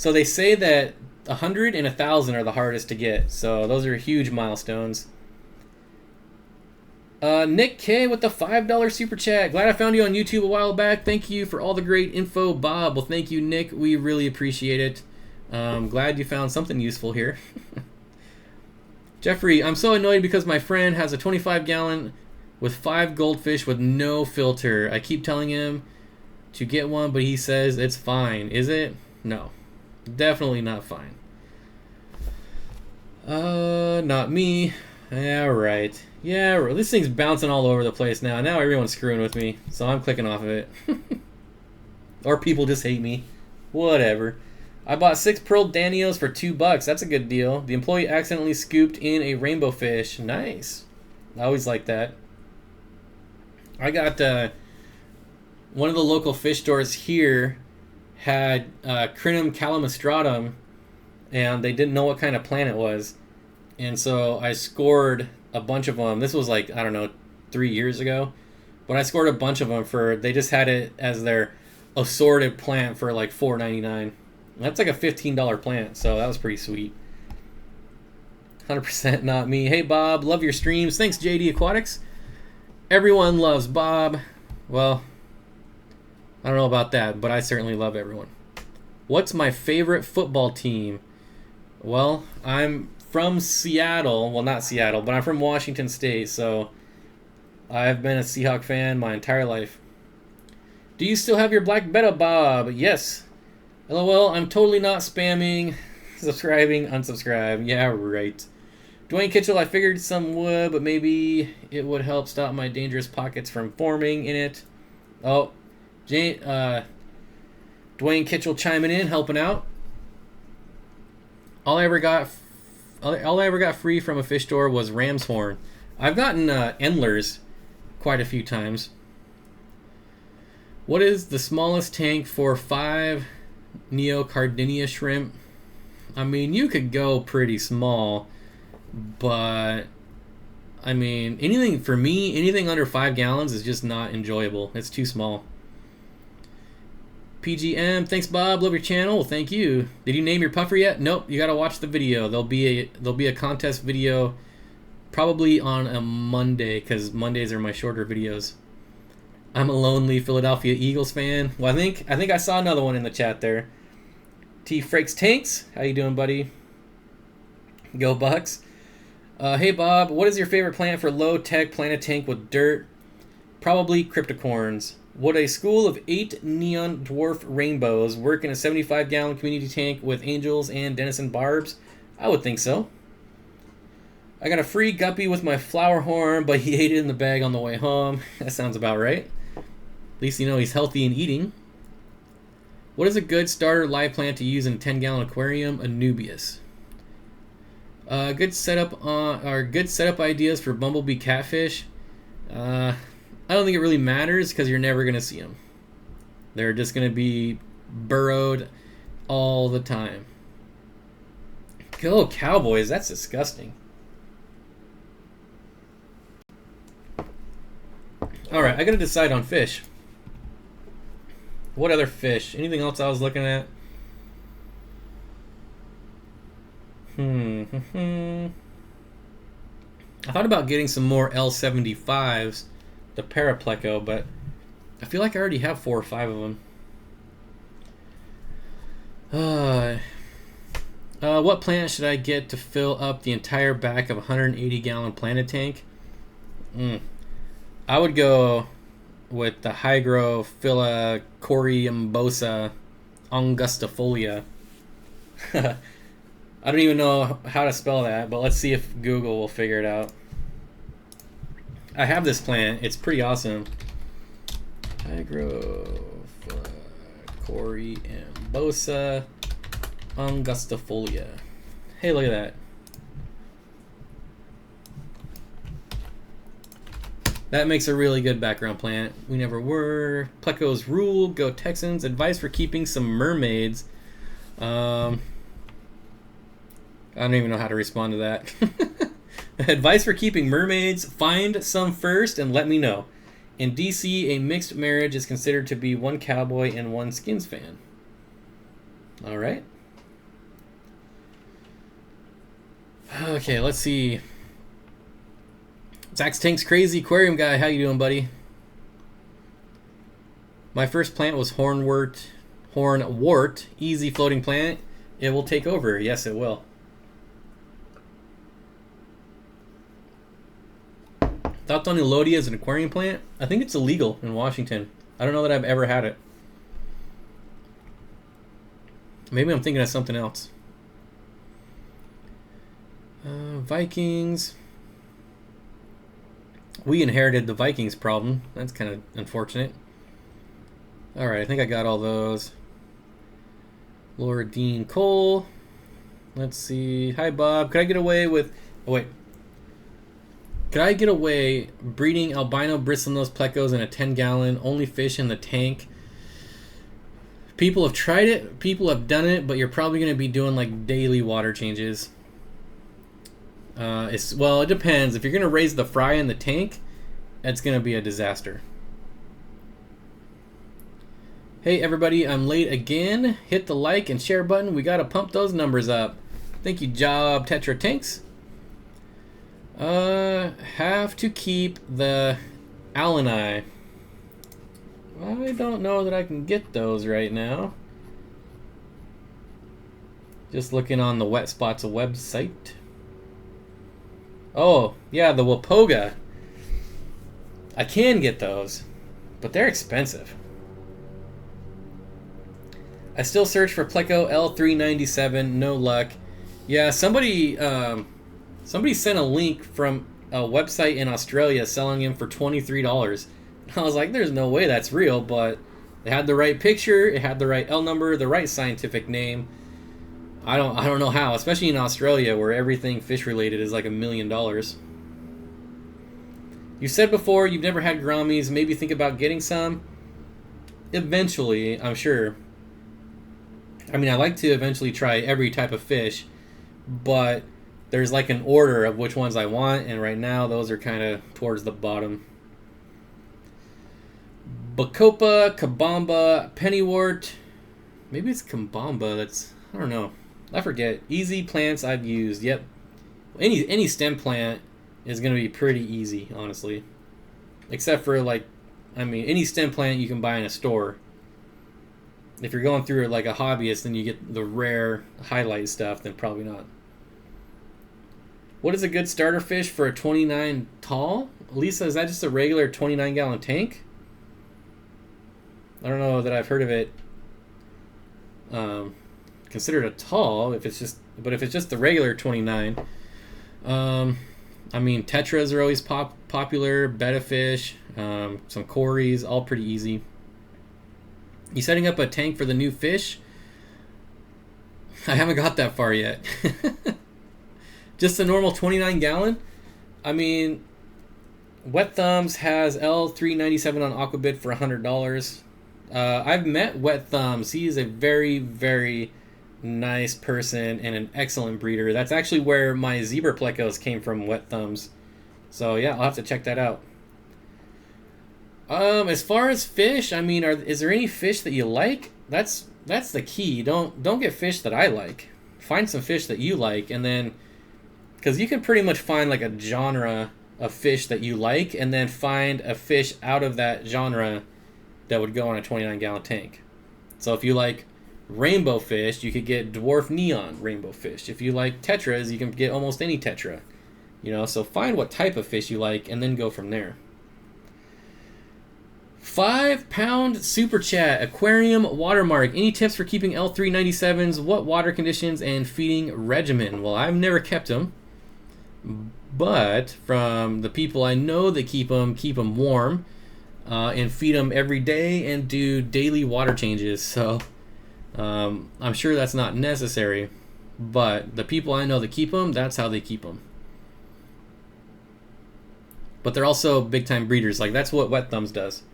S1: that 100 and 1,000 are the hardest to get. So those are huge milestones. Nick K with the $5 super chat. Glad I found you on YouTube a while back. Thank you for all the great info, Bob. Well, thank you, Nick. We really appreciate it. Glad you found something useful here. Jeffrey, I'm so annoyed because my friend has a 25 gallon with 5 goldfish with no filter. I keep telling him to get one, but he says it's fine. Is it? No. Definitely not fine. Not me. Yeah, right. Yeah, this thing's bouncing all over the place now. Now everyone's screwing with me, so I'm clicking off of it. Or people just hate me. Whatever. I bought 6 pearl Danios for $2. That's a good deal. The employee accidentally scooped in a rainbow fish. Nice. I always like that. I got one of the local fish stores here had Crinum calamastratum, and they didn't know what kind of plant it was. And so I scored a bunch of them. This was like, I don't know, 3 years ago. But I scored a bunch of them for, they just had it as their assorted plant for like $4.99. That's like a $15 plant, so that was pretty sweet. 100% not me. Hey Bob, love your streams. Thanks JD Aquatics. Everyone loves Bob. Well, I don't know about that, but I certainly love everyone. What's my favorite football team? Well, I'm from Seattle. Well, not Seattle, but I'm from Washington State, so I've been a Seahawk fan my entire life. Do you still have your Black Betta, Bob? Yes. LOL, I'm totally not spamming. Subscribing, unsubscribe. Yeah, right. Dwayne Kitchell, I figured some would, but maybe it would help stop my dangerous pockets from forming in it. Oh, Dwayne Kitchell chiming in, helping out. All I ever got free from a fish store was ram's horn. I've gotten endlers quite a few times. What is the smallest tank for 5 neocardinia shrimp? I mean, you could go pretty small, but I mean, anything under 5 gallons is just not enjoyable. It's too small. PGM, thanks Bob, love your channel. Well, thank you. Did you name your puffer yet? Nope, you gotta watch the video. There'll be a contest video probably on a Monday, because Mondays are my shorter videos. I'm a lonely Philadelphia Eagles fan. Well, I think I saw another one in the chat there. T Frakes Tanks, how you doing, buddy? Go Bucks. Hey Bob, what is your favorite plant for low-tech plant tank with dirt? Probably cryptocorns. Would a school of 8 neon dwarf rainbows work in a 75-gallon community tank with angels and denison barbs? I would think so. I got a free guppy with my flower horn, but he ate it in the bag on the way home. That sounds about right. At least you know he's healthy and eating. What is a good starter live plant to use in a 10-gallon aquarium? Anubias. Good setup ideas for bumblebee catfish. I don't think it really matters because you're never gonna see them. They're just gonna be burrowed all the time. Go Cowboys! That's disgusting. All right, I gotta decide on fish. What other fish? Anything else I was looking at? I thought about getting some more L75s, the Parapleco, but I feel like I already have 4 or 5 of them. What plant should I get to fill up the entire back of a 180-gallon planted tank? I would go with the Hygrophila coriambosa angustifolia. I don't even know how to spell that, but let's see if Google will figure it out. I have this plant. It's pretty awesome. Hygrophila coriambosa angustifolia. Hey, look at that. That makes a really good background plant. We never were. Plecos rule. Go Texans. Advice for keeping some mermaids. I don't even know how to respond to that. Advice for keeping mermaids. Find some first and let me know. In DC, a mixed marriage is considered to be one cowboy and one Skins fan. All right. Okay, let's see. Zach's Tank's Crazy Aquarium Guy. How you doing, buddy? My first plant was hornwort. Easy floating plant. It will take over. Yes, it will. Thoughts on Elodia as an aquarium plant? I think it's illegal in Washington. I don't know that I've ever had it. Maybe I'm thinking of something else. Vikings. We inherited the Vikings problem. That's kind of unfortunate. Alright, I think I got all those. Laura Dean Cole. Let's see. Hi, Bob. Could I get away with... Oh, wait. Could I get away breeding albino bristlenose plecos in a 10-gallon, only fish in the tank? People have tried it. People have done it, but you're probably going to be doing like daily water changes. Well, it depends. If you're going to raise the fry in the tank, it's going to be a disaster. Hey, everybody. I'm late again. Hit the like and share button. We got to pump those numbers up. Thank you, Job Tetra Tanks. Have to keep the Alani. I don't know that I can get those right now. Just looking on the Wet Spots website. Oh, yeah, the Wapoga. I can get those, but they're expensive. I still search for Pleco L397, no luck. Yeah, somebody sent a link from a website in Australia selling him for $23. I was like, there's no way that's real, but it had the right picture, it had the right L number, the right scientific name. I don't know how, especially in Australia where everything fish related is like $1 million. You said before you've never had Grammies, maybe think about getting some. Eventually, I'm sure. I mean, I like to eventually try every type of fish, but there's like an order of which ones I want, and right now those are kind of towards the bottom. Bacopa, Kabamba, Pennywort. Maybe it's Kabamba. That's, I don't know. I forget. Easy plants I've used. Yep. Any stem plant is going to be pretty easy, honestly. Except for like, I mean, any stem plant you can buy in a store. If you're going through it like a hobbyist, then you get the rare highlight stuff, then probably not. What is a good starter fish for a 29 tall? Lisa, is that just a regular 29-gallon tank? I don't know that I've heard of it considered a tall, but if it's just the regular 29. I mean, tetras are always popular, betta fish, some cories, all pretty easy. You setting up a tank for the new fish? I haven't got that far yet. Just a normal 29 gallon? I mean, Wet Thumbs has L397 on Aquabid for $100. I've met Wet Thumbs. He is a very, very nice person and an excellent breeder. That's actually where my zebra plecos came from, Wet Thumbs. So yeah, I'll have to check that out. As far as fish, I mean, is there any fish that you like? That's the key. Don't get fish that I like. Find some fish that you like, and then, because you can pretty much find like a genre of fish that you like, and then find a fish out of that genre that would go on a 29-gallon tank. So if you like rainbow fish, you could get dwarf neon rainbow fish. If you like tetras, you can get almost any tetra. You know, so find what type of fish you like, and then go from there. 5-pound super chat. Aquarium watermark. Any tips for keeping L397s? What water conditions and feeding regimen? Well, I've never kept them, but from the people I know that keep them warm, and feed them every day and do daily water changes. So I'm sure that's not necessary, but the people I know that keep them, that's how they keep them. But they're also big time breeders. Like, that's what Wet Thumbs does.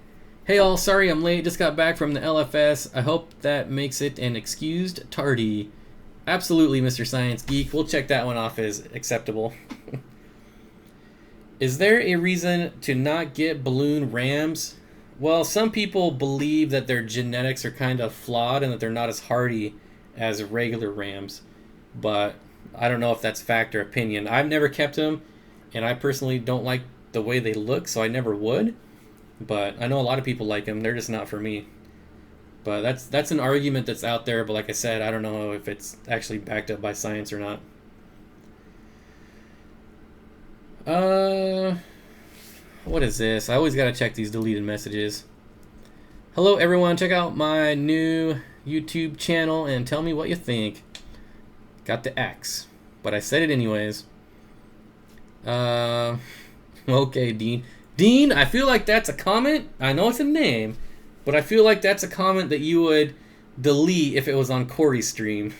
S1: Hey all, sorry I'm late, just got back from the LFS. I hope that makes it an excused tardy. Absolutely, Mr. Science Geek. We'll check that one off as acceptable. Is there a reason to not get balloon rams? Well, some people believe that their genetics are kind of flawed and that they're not as hardy as regular rams. But I don't know if that's fact or opinion. I've never kept them, and I personally don't like the way they look, so I never would. But I know a lot of people like them. They're just not for me. But that's an argument that's out there. But like I said, I don't know if it's actually backed up by science or not. What is this? I always gotta check these deleted messages. Hello everyone, check out my new YouTube channel and tell me what you think. Got the X, but I said it anyways. Okay, Dean. Dean, I feel like that's a comment. I know it's a name, but I feel like that's a comment that you would delete if it was on Corey's stream.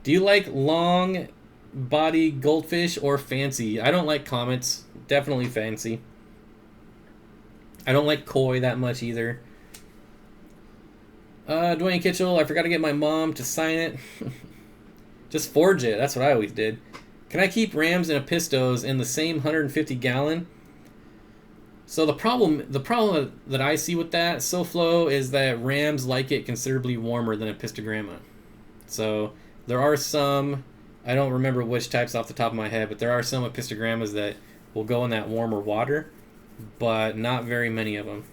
S1: Do you like long body goldfish or fancy? I don't like comments. Definitely fancy. I don't like koi that much either. Dwayne Kitchell, I forgot to get my mom to sign it. Just forge it. That's what I always did. Can I keep rams and apistos in the same 150 gallon? So the problem that I see with that, SoFlo, is that rams like it considerably warmer than apistogramma. So there are some, I don't remember which types off the top of my head, but there are some apistogrammas that will go in that warmer water, but not very many of them.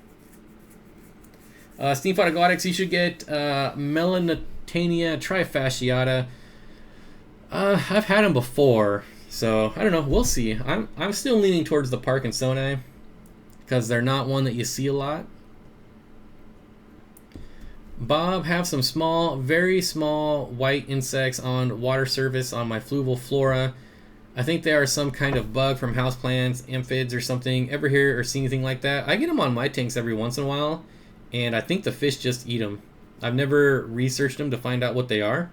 S1: Steenfott Aquatics, you should get Melanotania trifasciata. I've had them before, so I don't know. We'll see. I'm still leaning towards the Parkinsoni because they're not one that you see a lot. Bob, have some small, very small white insects on water surface on my fluvial flora. I think they are some kind of bug from houseplants, amphids, or something. Ever hear or see anything like that? I get them on my tanks every once in a while, and I think the fish just eat them. I've never researched them to find out what they are,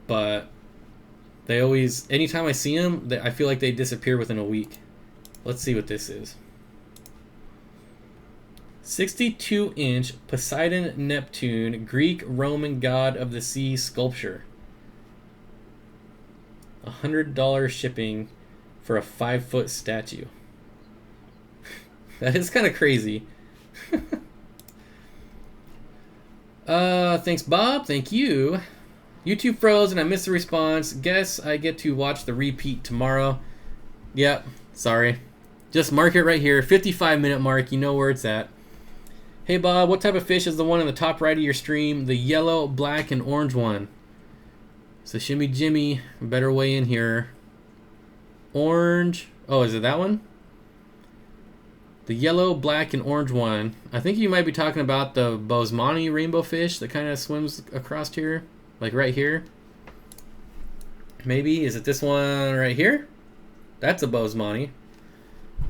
S1: but they always, anytime I see them, I feel like they disappear within a week. Let's see what this is. 62-inch Poseidon Neptune Greek Roman god of the sea sculpture. $100 shipping for a 5-foot statue. That is kind of crazy. Thanks, Bob. Thank you. YouTube froze and I missed the response. Guess I get to watch the repeat tomorrow. Yep, sorry. Just mark it right here. 55-minute mark. You know where it's at. Hey, Bob, what type of fish is the one in the top right of your stream? The yellow, black, and orange one. So Shimmy Jimmy, better way in here. Orange. Oh, is it that one? The yellow, black, and orange one. I think you might be talking about the Bosemani rainbow fish that kind of swims across here. Like right here. Maybe, is it this one right here? That's a Bosemani.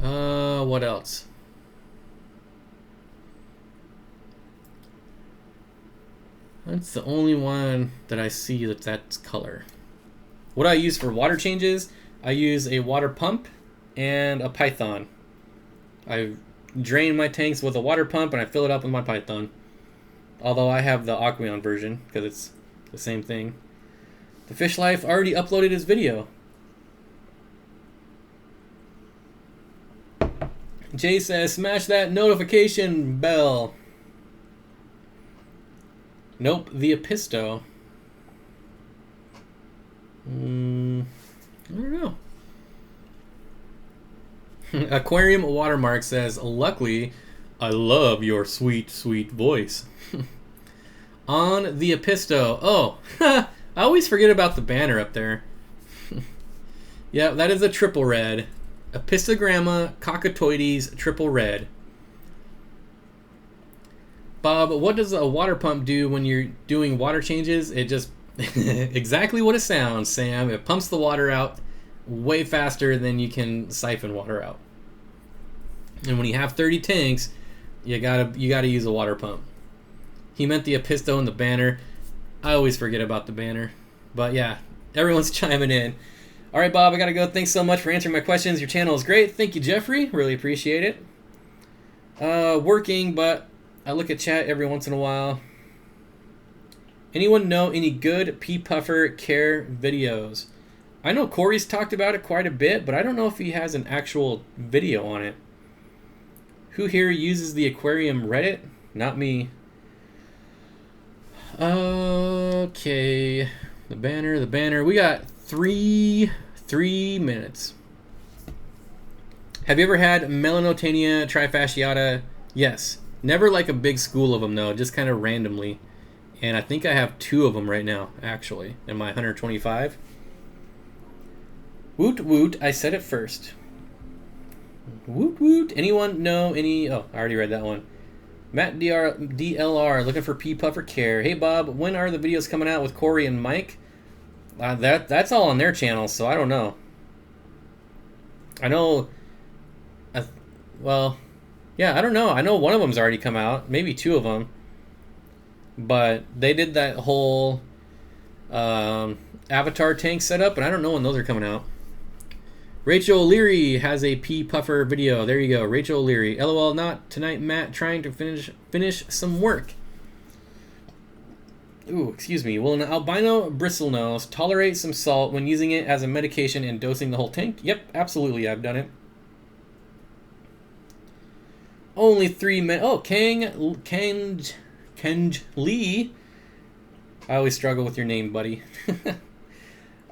S1: What else? That's the only one that I see that's color. What I use for water changes, I use a water pump and a python. I drain my tanks with a water pump and I fill it up with my python. Although I have the Aquarium version because it's the same thing. The Fish Life already uploaded his video. Jay says, smash that notification bell. Nope, the Episto. I don't know. Aquarium Watermark says, luckily, I love your sweet, sweet voice. On the Episto. Oh, I always forget about the banner up there. Yeah, that is a triple red. Epistogramma cockatoides triple red. Bob, what does a water pump do when you're doing water changes? It just exactly what it sounds, Sam. It pumps the water out way faster than you can siphon water out. And when you have 30 tanks, you gotta use a water pump. He meant the Episto and the banner. I always forget about the banner. But yeah, everyone's chiming in. All right, Bob, I gotta go. Thanks so much for answering my questions. Your channel is great. Thank you, Jeffrey. Really appreciate it. Working, but I look at chat every once in a while. Anyone know any good pea puffer care videos? I know Corey's talked about it quite a bit, but I don't know if he has an actual video on it. Who here uses the Aquarium Reddit? Not me. Okay. The banner. We got three minutes. Have you ever had Melanotania trifasciata? Yes. Never like a big school of them, though. Just kind of randomly. And I think I have 2 of them right now, actually, in my 125. Woot woot, I said it first. Woot woot. Anyone know any... Oh, I already read that one. Matt DLR, looking for pea puffer care. Hey, Bob, when are the videos coming out with Corey and Mike? That's all on their channel, so I don't know. I know... well... Yeah, I don't know. I know one of them's already come out. Maybe 2 of them. But they did that whole avatar tank setup, and I don't know when those are coming out. Rachel O'Leary has a pea puffer video. There you go, Rachel O'Leary. LOL, not tonight, Matt. Trying to finish some work. Ooh, excuse me. Will an albino bristlenose tolerate some salt when using it as a medication and dosing the whole tank? Yep, absolutely. I've done it. Only 3 minutes. Oh, Kenj Lee. I always struggle with your name, buddy.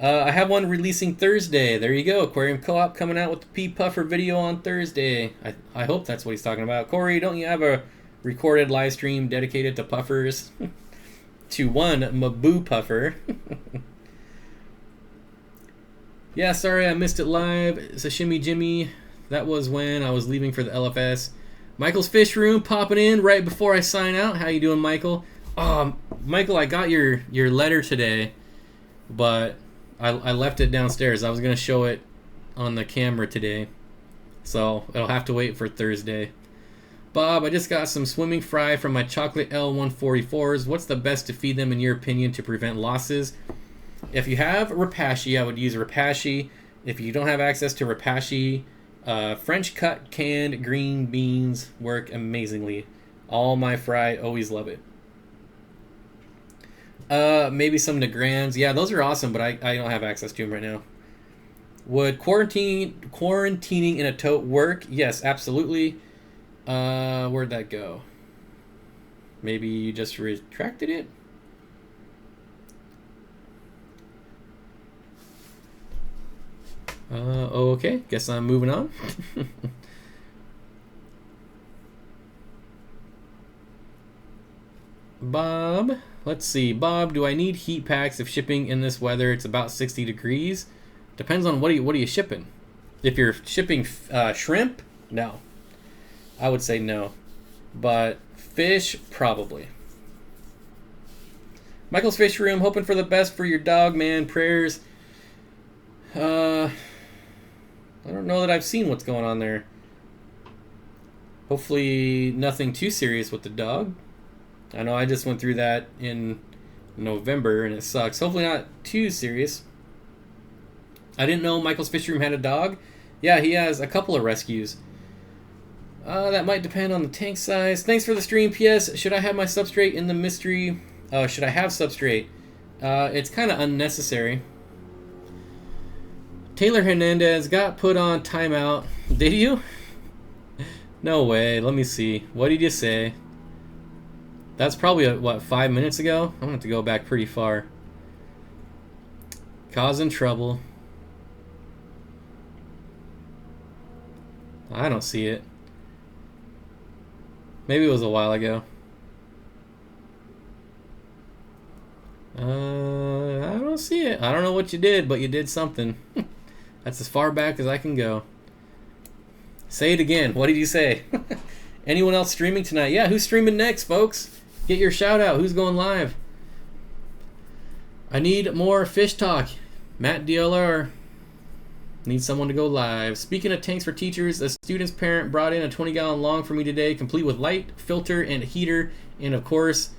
S1: I have one releasing Thursday. There you go. Aquarium Co-op coming out with the pea puffer video on Thursday. I hope that's what he's talking about. Corey, don't you have a recorded live stream dedicated to puffers? To one Maboo puffer. Yeah, sorry I missed it live. Sashimi Jimmy. That was when I was leaving for the LFS. Michael's Fish Room popping in right before I sign out. How you doing, Michael? Michael, I got your letter today, but I left it downstairs. I was going to show it on the camera today, so it'll have to wait for Thursday. Bob, I just got some swimming fry from my chocolate L144s. What's the best to feed them in your opinion to prevent losses? If you have Rapashi, I would use Rapashi. If you don't have access to Rapashi, French cut canned green beans work amazingly. All my fry, always love it. Maybe some Negrands. Yeah, those are awesome, but I don't have access to them right now. Would quarantining in a tote work? Yes, absolutely. Where'd that go? Maybe you just retracted it? Okay, guess I'm moving on. Bob, let's see. Bob, do I need heat packs if shipping in this weather? It's about 60 degrees. Depends on what are you shipping. If you're shipping shrimp, no. I would say no. But fish, probably. Michael's Fish Room, hoping for the best for your dog, man. Prayers. I don't know that I've seen what's going on there. Hopefully nothing too serious with the dog. I know I just went through that in November and it sucks. Hopefully not too serious. I didn't know Michael's Fish Room had a dog. Yeah, he has a couple of rescues. That might depend on the tank size. Thanks for the stream. P.S. Should I have my substrate in the mystery? Should I have substrate? It's kind of unnecessary. Taylor Hernandez got put on timeout. Did you? No way. Let me see. What did you say? That's probably, what, 5 minutes ago? I'm going to have to go back pretty far. Causing trouble. I don't see it. Maybe it was a while ago. I don't see it. I don't know what you did, but you did something. That's as far back as I can go. Say it again. What did you say? Anyone else streaming tonight? Yeah, who's streaming next, folks? Get your shout out. Who's going live? I need more fish talk. Matt DLR. Need someone to go live. Speaking of tanks for teachers, a student's parent brought in a 20-gallon long for me today, complete with light, filter, and heater, and of course,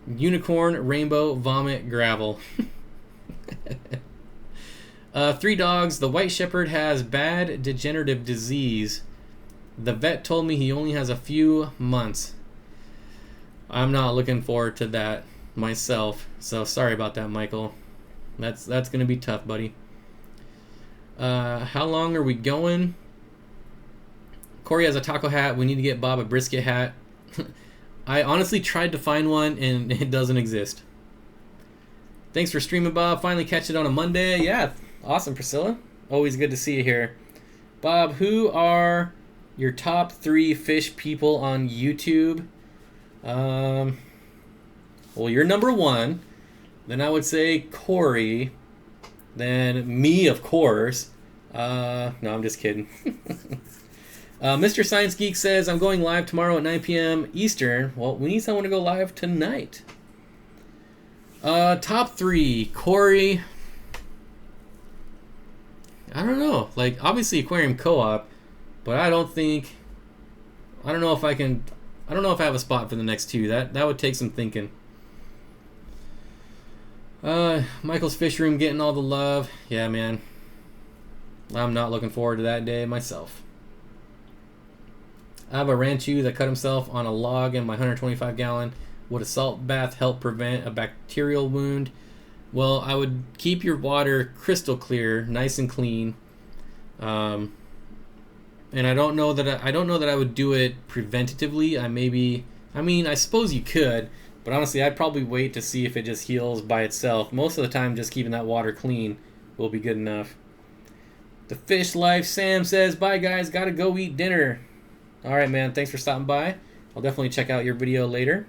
S1: unicorn, rainbow, vomit, gravel. 3 dogs. The white shepherd has bad degenerative disease. The vet told me he only has a few months. I'm not looking forward to that myself, so sorry about that, Michael. That's going to be tough, buddy. How long are we going? Corey has a taco hat. We need to get Bob a brisket hat. I honestly tried to find one, and it doesn't exist. Thanks for streaming, Bob. Finally catch it on a Monday. Yeah, awesome, Priscilla. Always good to see you here. Bob, who are your top 3 fish people on YouTube? Well, you're number 1. Then I would say Corey. Then me, of course. No, I'm just kidding. Mr. Science Geek says, I'm going live tomorrow at 9 p.m. Eastern. Well, we need someone to go live tonight. Top 3. Corey. I don't know. Like, obviously Aquarium Co-op. But I don't know if I have a spot for the next 2. That would take some thinking. Michael's Fish Room getting all the love. Yeah, man. I'm not looking forward to that day myself. I have a Ranchu that cut himself on a log in my 125 gallon. Would a salt bath help prevent a bacterial wound? Well, I would keep your water crystal clear, nice and clean. And I don't know that I would do it preventatively. I suppose you could. But honestly, I'd probably wait to see if it just heals by itself. Most of the time, just keeping that water clean will be good enough. The Fish Life Sam says, bye guys, gotta go eat dinner. Alright, man, thanks for stopping by. I'll definitely check out your video later.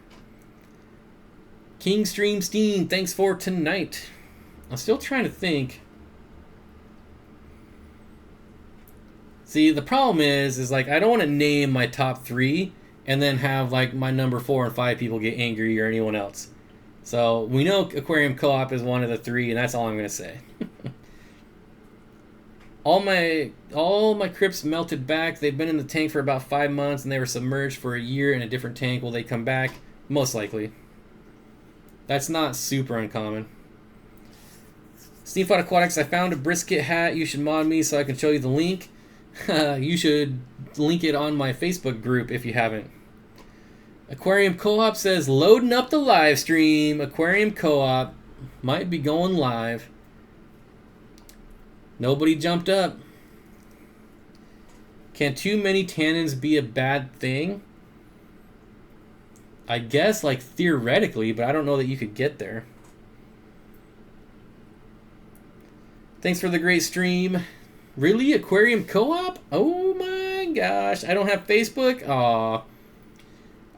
S1: King Stream Steen, thanks for tonight. I'm still trying to think. See, the problem is like, I don't want to name my top 3 and then have like my number 4 and 5 people get angry or anyone else. So we know Aquarium Co-op is one of the 3, and that's all I'm gonna say. all my crypts melted back. They've been in the tank for about 5 months, and they were submerged for a year in a different tank. Will they come back? Most likely. That's not super uncommon. Steenfott Aquatics, I found a brisket hat. You should mod me so I can show you the link. You should link it on my Facebook group if you haven't. Aquarium Co-op says, loading up the live stream. Aquarium Co-op might be going live. Nobody jumped up. Can too many tannins be a bad thing? I guess, like, theoretically, but I don't know that you could get there. Thanks for the great stream. Really? Aquarium Co-op? Oh my gosh. I don't have Facebook? Aw.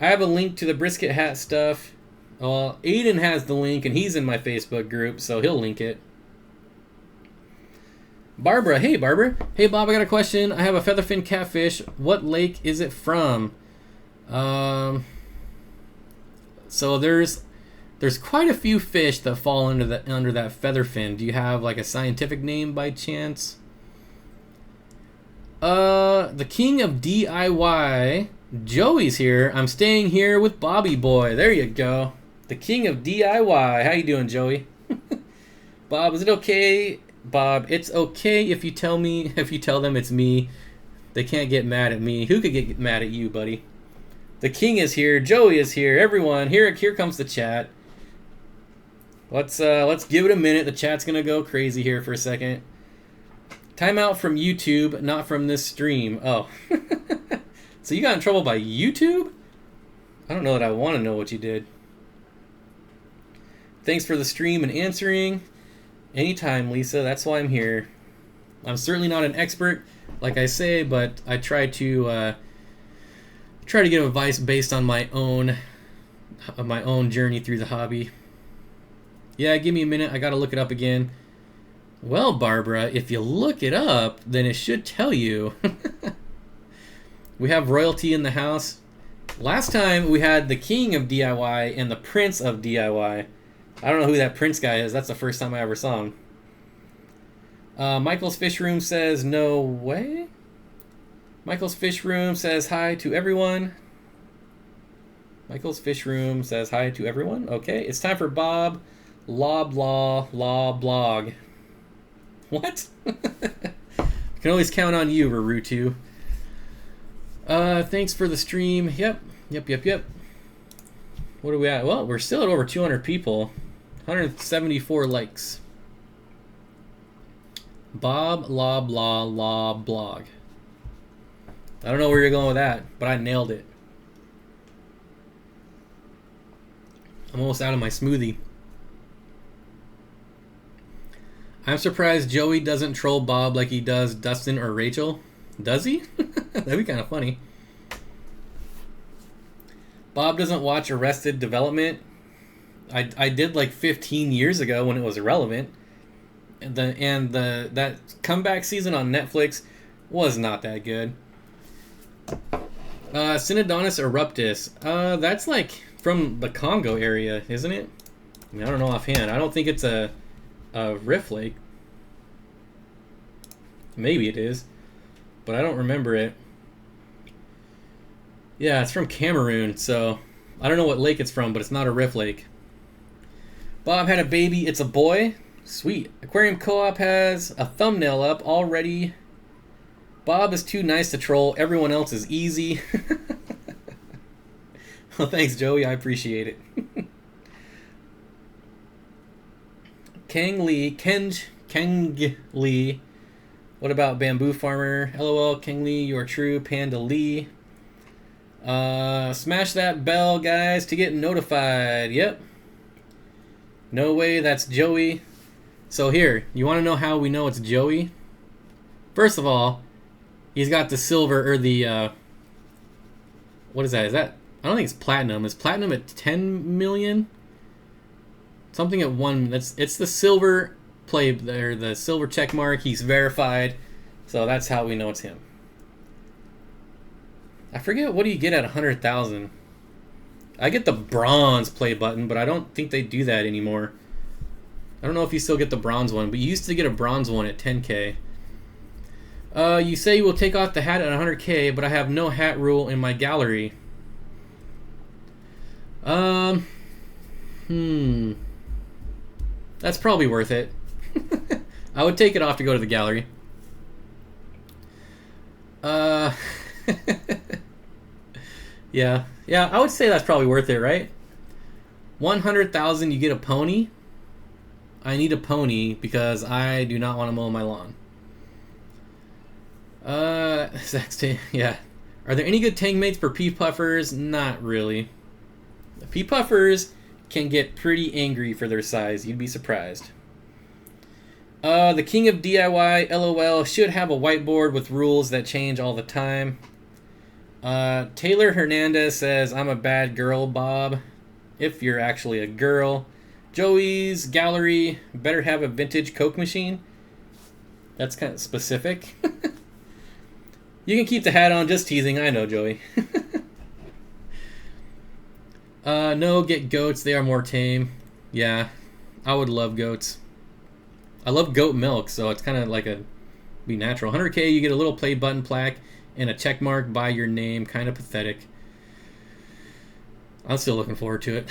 S1: I have a link to the brisket hat stuff. Aiden has the link, and he's in my Facebook group, so he'll link it. Barbara. Hey, Barbara. Hey, Bob, I got a question. I have a featherfin catfish. What lake is it from? So there's There's quite a few fish that fall under that feather fin. Do you have like a scientific name by chance? The king of DIY, Joey's here. I'm staying here with Bobby Boy. There you go. The king of DIY. How you doing, Joey? Bob, is it okay? Bob, it's okay if you tell them it's me. They can't get mad at me. Who could get mad at you, buddy? The king is here. Joey is here. Everyone, here comes the chat. Let's give it a minute. The chat's gonna go crazy here for a second. Timeout from YouTube, not from this stream. Oh. So you got in trouble by YouTube? I don't know that I want to know what you did. Thanks for the stream and answering. Anytime, Lisa. That's why I'm here. I'm certainly not an expert, like I say, but I try to give advice based on my own journey through the hobby. Yeah, give me a minute. I gotta look it up again. Well, Barbara, if you look it up, then it should tell you. We have royalty in the house. Last time we had the king of DIY and the prince of DIY. I don't know who that prince guy is. That's the first time I ever saw him. Michael's Fish Room says, no way. Michael's Fish Room says hi to everyone. Michael's Fish Room says hi to everyone. Okay, it's time for Bob. Law blog. What? Can always count on you, Rarutu. Thanks for the stream. Yep. What are we at? Well, we're still at over 200 people. 174 likes. Bob law blog. I don't know where you're going with that, but I nailed it. I'm almost out of my smoothie. I'm surprised Joey doesn't troll Bob like he does Dustin or Rachel. Does he? That'd be kind of funny. Bob doesn't watch Arrested Development. I did like 15 years ago when it was irrelevant. That comeback season on Netflix was not that good. Synodontis eruptus. That's like from the Congo area, isn't it? I mean, I don't know offhand. I don't think it's a rift lake. Maybe it is, but I don't remember it. Yeah, it's from Cameroon, so I don't know what lake it's from, but it's not a rift lake. Bob had a baby. It's a boy. Sweet. Aquarium Co-op has a thumbnail up already. Bob is too nice to troll. Everyone else is easy. Well, thanks, Joey. I appreciate it. Kang Lee. What about Bamboo Farmer? LOL, Kang Lee, you are true. Panda Lee. Smash that bell, guys, to get notified. Yep. No way, that's Joey. So here, you want to know how we know it's Joey? First of all, he's got the silver, or the, what is that? Is that, I don't think it's platinum. Is platinum at 10 million? Something at 1, it's the silver play there, the silver check mark. He's verified, so that's how we know it's him. I forget, what do you get at 100,000? I get the bronze play button, but I don't think they do that anymore. I don't know if you still get the bronze one, but you used to get a bronze one at 10K. You say you will take off the hat at 100K, but I have no hat rule in my gallery. That's probably worth it. I would take it off to go to the gallery. Yeah, I would say that's probably worth it, right? 100,000, you get a pony. I need a pony because I do not want to mow my lawn. Yeah. Are there any good tank mates for pea puffers? Not really. The pea puffers can get pretty angry for their size. You'd be surprised. The king of DIY, LOL, should have a whiteboard with rules that change all the time. Taylor Hernandez says, I'm a bad girl, Bob. If you're actually a girl. Joey's gallery better have a vintage Coke machine. That's kind of specific. You can keep the hat on, just teasing. I know, Joey. No, get goats. They are more tame. Yeah, I would love goats. I love goat milk, so it's kind of like a be natural. 100K, you get a little play button plaque and a check mark by your name. Kind of pathetic. I'm still looking forward to it.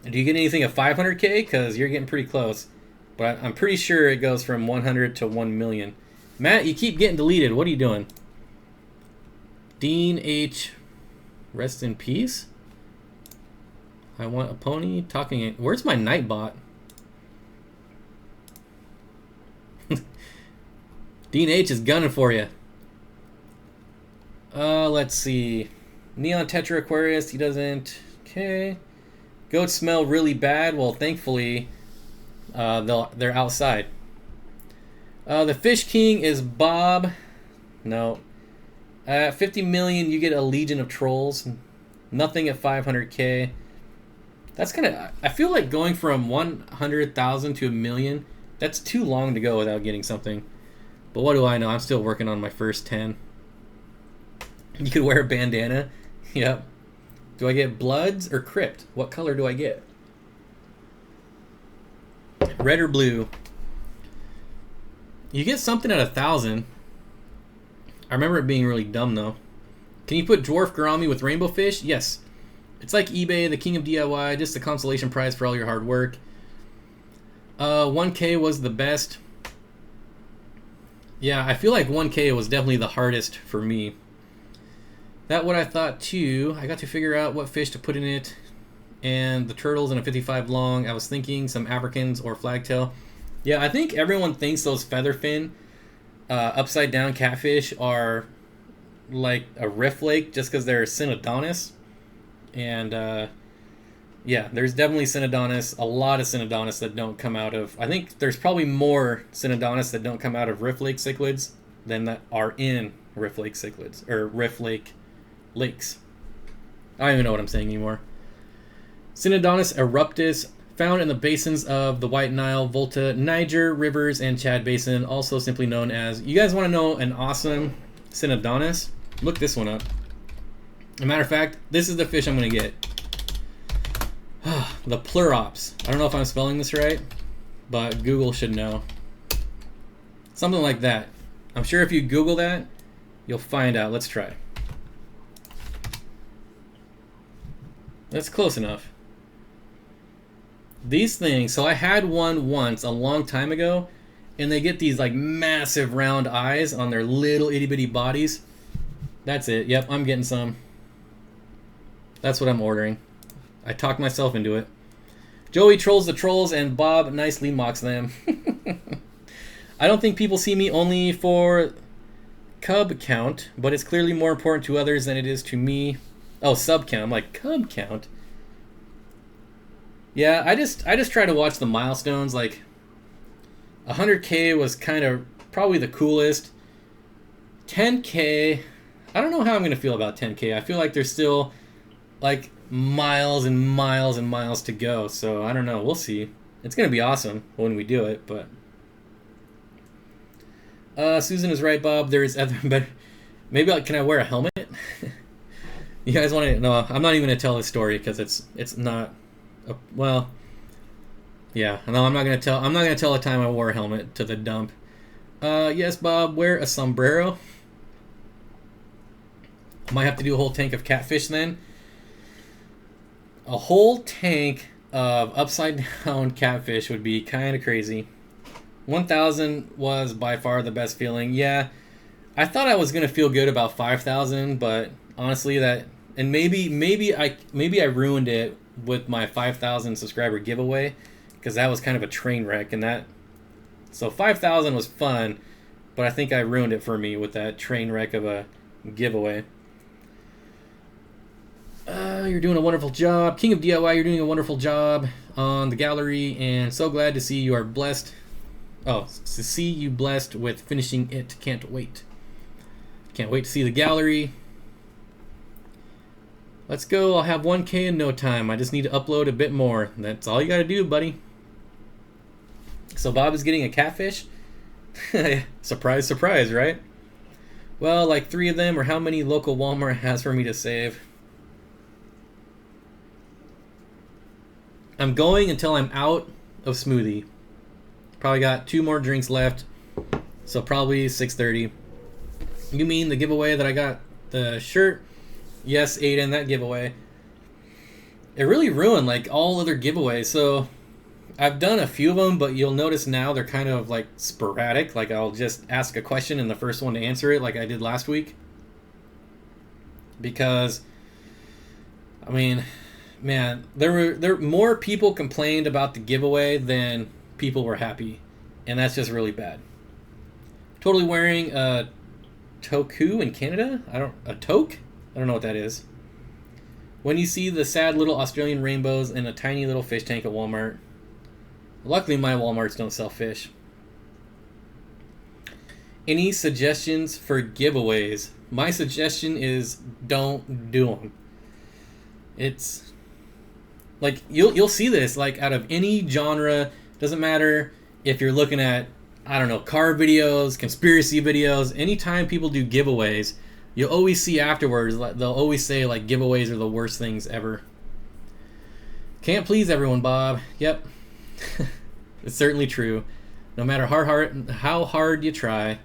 S1: Do you get anything at 500K? Because you're getting pretty close. But I'm pretty sure it goes from 100 to 1 million. Matt, you keep getting deleted. What are you doing? Dean H. Rest in peace? I want a pony talking. Where's my Nightbot? Dean H is gunning for you. Let's see. Neon Tetra Aquarius, he doesn't. Okay. Goats smell really bad. Well, thankfully, they're outside. The Fish King is Bob. No. At 50 million, you get a Legion of Trolls. Nothing at 500K. That's kind of... I feel like going from 100,000 to a million, that's too long to go without getting something. But what do I know? I'm still working on my first 10. You could wear a bandana. Yep. Do I get Bloods or Crypt? What color do I get? Red or blue? You get something at 1,000. I remember it being really dumb, though. Can you put Dwarf Gourami with Rainbow Fish? Yes. It's like eBay, the king of DIY, just a consolation prize for all your hard work. 1K was the best. Yeah, I feel like 1K was definitely the hardest for me. That what I thought too. I got to figure out what fish to put in it. And the turtles in a 55 long. I was thinking some Africans or flagtail. Yeah, I think everyone thinks those featherfin upside down catfish are like a riff lake just because they're Synodontis. And yeah, there's definitely Synodontis, a lot of Synodontis that don't come out of... I think there's probably more Synodontis that don't come out of Riff Lake cichlids than that are in Riff Lake cichlids, or Riff Lake lakes. I don't even know what I'm saying anymore. Synodontis eruptus, found in the basins of the White Nile, Volta, Niger, rivers, and Chad Basin, also simply known as... You guys want to know an awesome Synodontis? Look this one up. As a matter of fact, this is the fish I'm going to get. The Pleurops. I don't know if I'm spelling this right, but Google should know. Something like that. I'm sure if you Google that, you'll find out. Let's try. That's close enough. These things, so I had one once a long time ago, and they get these like massive round eyes on their little itty bitty bodies. That's it. Yep, I'm getting some. That's what I'm ordering. I talked myself into it. Joey trolls the trolls and Bob nicely mocks them. I don't think people see me only for cub count, but it's clearly more important to others than it is to me. Oh, sub count. I'm like, cub count? Yeah, I just try to watch the milestones. Like 100K was kind of probably the coolest. 10K, I don't know how I'm going to feel about 10K. I feel like there's still like miles and miles and miles to go, so I don't know. We'll see. It's gonna be awesome when we do it, but Susan is right, Bob. There is other better. Maybe can I wear a helmet? You guys want to? No, I'm not even gonna tell this story because it's not. Well, yeah. No, I'm not gonna tell. I'm not gonna tell the time I wore a helmet to the dump. Yes, Bob. Wear a sombrero. Might have to do a whole tank of catfish then. A whole tank of upside down catfish would be kind of crazy. 1,000 was by far the best feeling. Yeah, I thought I was gonna feel good about 5,000, but honestly, that and maybe I ruined it with my 5,000 subscriber giveaway because that was kind of a train wreck, and that so 5,000 was fun, but I think I ruined it for me with that train wreck of a giveaway. You're doing a wonderful job. King of DIY, you're doing a wonderful job on the gallery, and so glad to see you are blessed. Oh, to see you blessed with finishing it. Can't wait. Can't wait to see the gallery. Let's go. I'll have 1K in no time. I just need to upload a bit more. That's all you got to do, buddy. So Bob is getting a catfish? Surprise, surprise, right? Well, like 3 of them, or how many local Walmart has for me to save? I'm going until I'm out of smoothie. Probably got 2 more drinks left, so probably 6:30. You mean the giveaway that I got the shirt? Yes, Aiden, that giveaway. It really ruined like all other giveaways. So I've done a few of them, but you'll notice now they're kind of like sporadic. Like I'll just ask a question and the first one to answer it, like I did last week. Because, I mean, man, there more people complained about the giveaway than people were happy, and that's just really bad. Totally wearing a toku in Canada. A toque. I don't know what that is. When you see the sad little Australian rainbows in a tiny little fish tank at Walmart. Luckily, my Walmarts don't sell fish. Any suggestions for giveaways? My suggestion is don't do them. It's like you'll see this like out of any genre. Doesn't matter if you're looking at, I don't know, car videos, conspiracy videos. Anytime people do giveaways, you'll always see afterwards, they'll always say like giveaways are the worst things ever. Can't please everyone, Bob. Yep. It's certainly true. No matter how hard you try.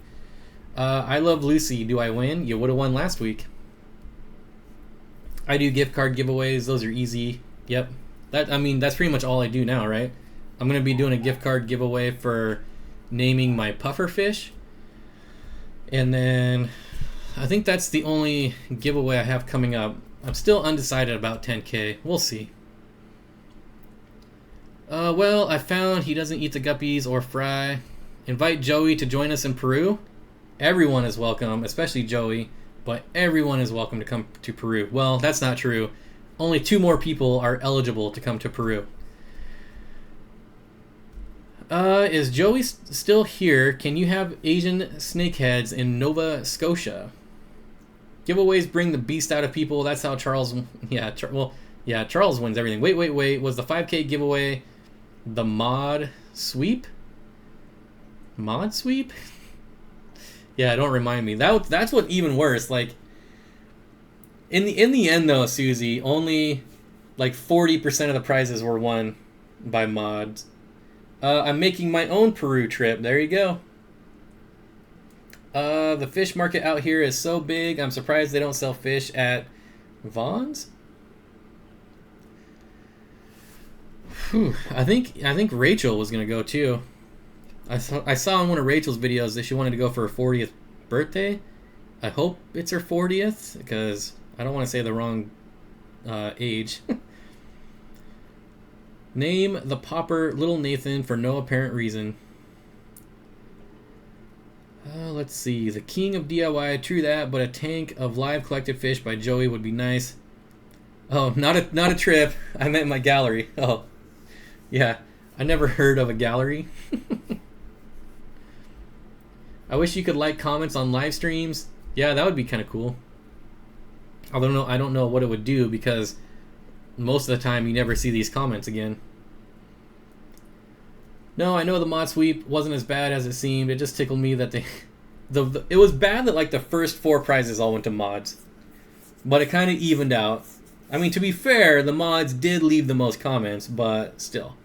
S1: I love Lucy. Do I win? You would have won last week. I do gift card giveaways. Those are easy. Yep. That's pretty much all I do now, right? I'm going to be doing a gift card giveaway for naming my puffer fish. And then I think that's the only giveaway I have coming up. I'm still undecided about 10K. We'll see. Well, I found he doesn't eat the guppies or fry. Invite Joey to join us in Peru. Everyone is welcome, especially Joey, but everyone is welcome to come to Peru. Well, that's not true. Only 2 more people are eligible to come to Peru. Is Joey still here? Can you have Asian snakeheads in Nova Scotia? Giveaways bring the beast out of people. That's how Charles... Charles wins everything. Wait. Was the 5K giveaway the mod sweep? Mod sweep? Yeah, don't remind me. That's what even worse. Like, in the end though, Susie, only like 40% of the prizes were won by mods. I'm making my own Peru trip. There you go. The fish market out here is so big. I'm surprised they don't sell fish at Vaughn's. Whew. I think Rachel was gonna go too. I saw in one of Rachel's videos that she wanted to go for her 40th birthday. I hope it's her 40th because I don't want to say the wrong age. Name the popper Little Nathan for no apparent reason. Let's see. The king of DIY. True that, but a tank of live collected fish by Joey would be nice. Oh, not a trip. I meant my gallery. Oh, yeah. I never heard of a gallery. I wish you could like comments on live streams. Yeah, that would be kind of cool. I don't know what it would do because most of the time you never see these comments again. No, I know the mod sweep wasn't as bad as it seemed. It just tickled me that it was bad that like the first 4 prizes all went to mods. But it kind of evened out. I mean, to be fair, the mods did leave the most comments, but still.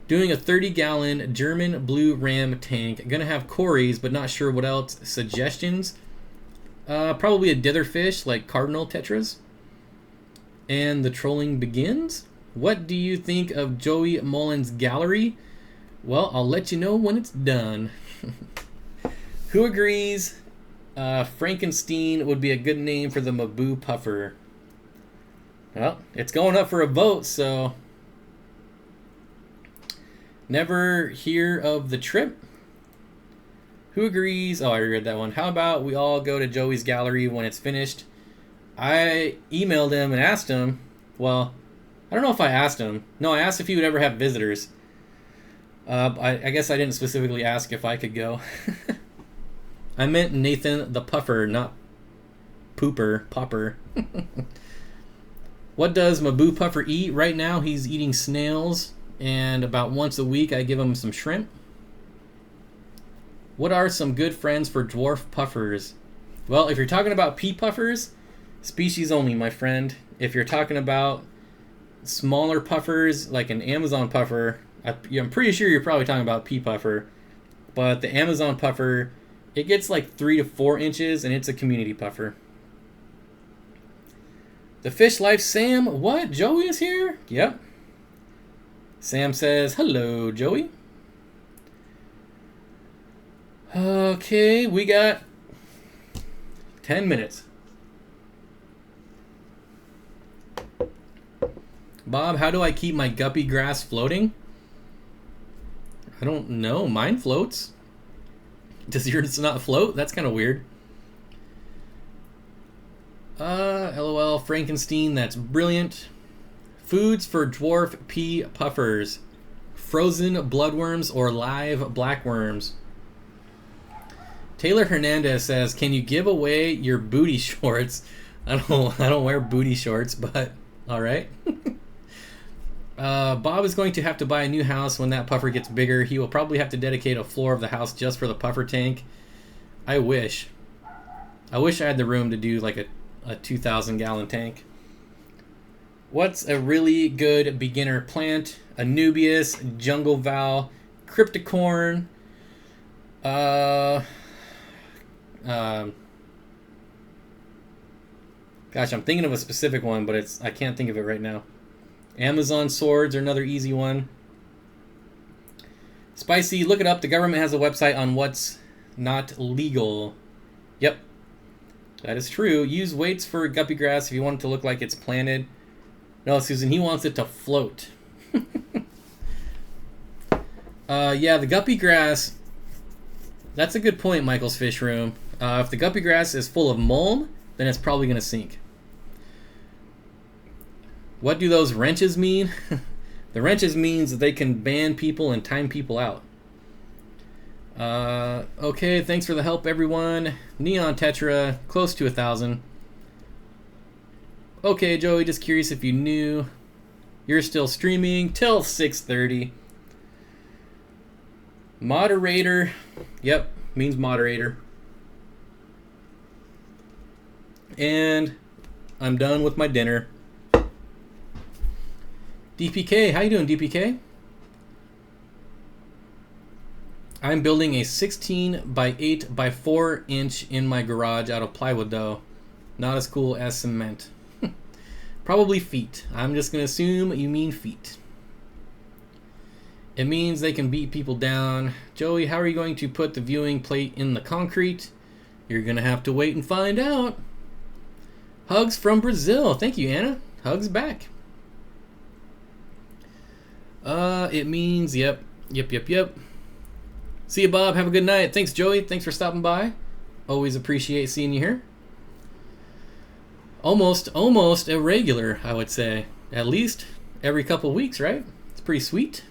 S1: Doing a 30-gallon German blue ram tank. Gonna have Corey's, but not sure what else. Suggestions? Probably a dither fish like cardinal tetras. And the trolling begins. What do you think of Joey Mullen's gallery? Well, I'll let you know when it's done. Who agrees? Frankenstein would be a good name for the Maboo puffer. Well, it's going up for a vote, so... Never hear of the trip? Who agrees? Oh, I read that one. How about we all go to Joey's gallery when it's finished? I emailed him and asked him. Well, I don't know if I asked him. No, I asked if he would ever have visitors. I guess I didn't specifically ask if I could go. I meant Nathan the Puffer, not Popper. What does Maboo Puffer eat? Right now he's eating snails, and about once a week I give him some shrimp. What are some good friends for dwarf puffers? Well, if you're talking about pea puffers, species only, my friend. If you're talking about smaller puffers, like an Amazon puffer, I'm pretty sure you're probably talking about pea puffer. But the Amazon puffer, it gets like 3 to 4 inches, and it's a community puffer. The Fish Life Sam, what? Joey is here? Yep. Sam says, hello, Joey. Okay, we got 10 minutes. Bob, how do I keep my guppy grass floating? I don't know. Mine floats. Does yours not float? That's kind of weird. LOL, Frankenstein, that's brilliant. Foods for dwarf pea puffers. Frozen bloodworms or live blackworms. Taylor Hernandez says, can you give away your booty shorts? I don't wear booty shorts, but alright. Bob is going to have to buy a new house when that puffer gets bigger. He will probably have to dedicate a floor of the house just for the puffer tank. I wish I had the room to do like a 2,000 gallon tank. What's a really good beginner plant? Anubias, jungle val, cryptocorn. Gosh, I'm thinking of a specific one, but I can't think of it right now. Amazon swords are another easy one. Spicy, look it up. The government has a website on what's not legal. Yep, that is true. Use weights for guppy grass if you want it to look like it's planted. No, Susan, he wants it to float. Yeah, the guppy grass. That's a good point, Michael's Fish Room. If the guppy grass is full of mold, then it's probably going to sink. What do those wrenches mean? The wrenches means that they can ban people and time people out. Okay, thanks for the help, everyone. Neon Tetra, close to 1,000. Okay, Joey, just curious if you knew. You're still streaming till 6:30. Moderator. Yep, means moderator. And I'm done with my dinner. DPK, how you doing, DPK? I'm building a 16 by 8 by 4 inch in my garage out of plywood though. Not as cool as cement. Probably feet. I'm just going to assume you mean feet. It means they can beat people down. Joey, how are you going to put the viewing plate in the concrete? You're going to have to wait and find out. Hugs from Brazil. Thank you, Anna. Hugs back. It means, yep. See you, Bob. Have a good night. Thanks, Joey. Thanks for stopping by. Always appreciate seeing you here. Almost irregular, I would say. At least every couple weeks, right? It's pretty sweet.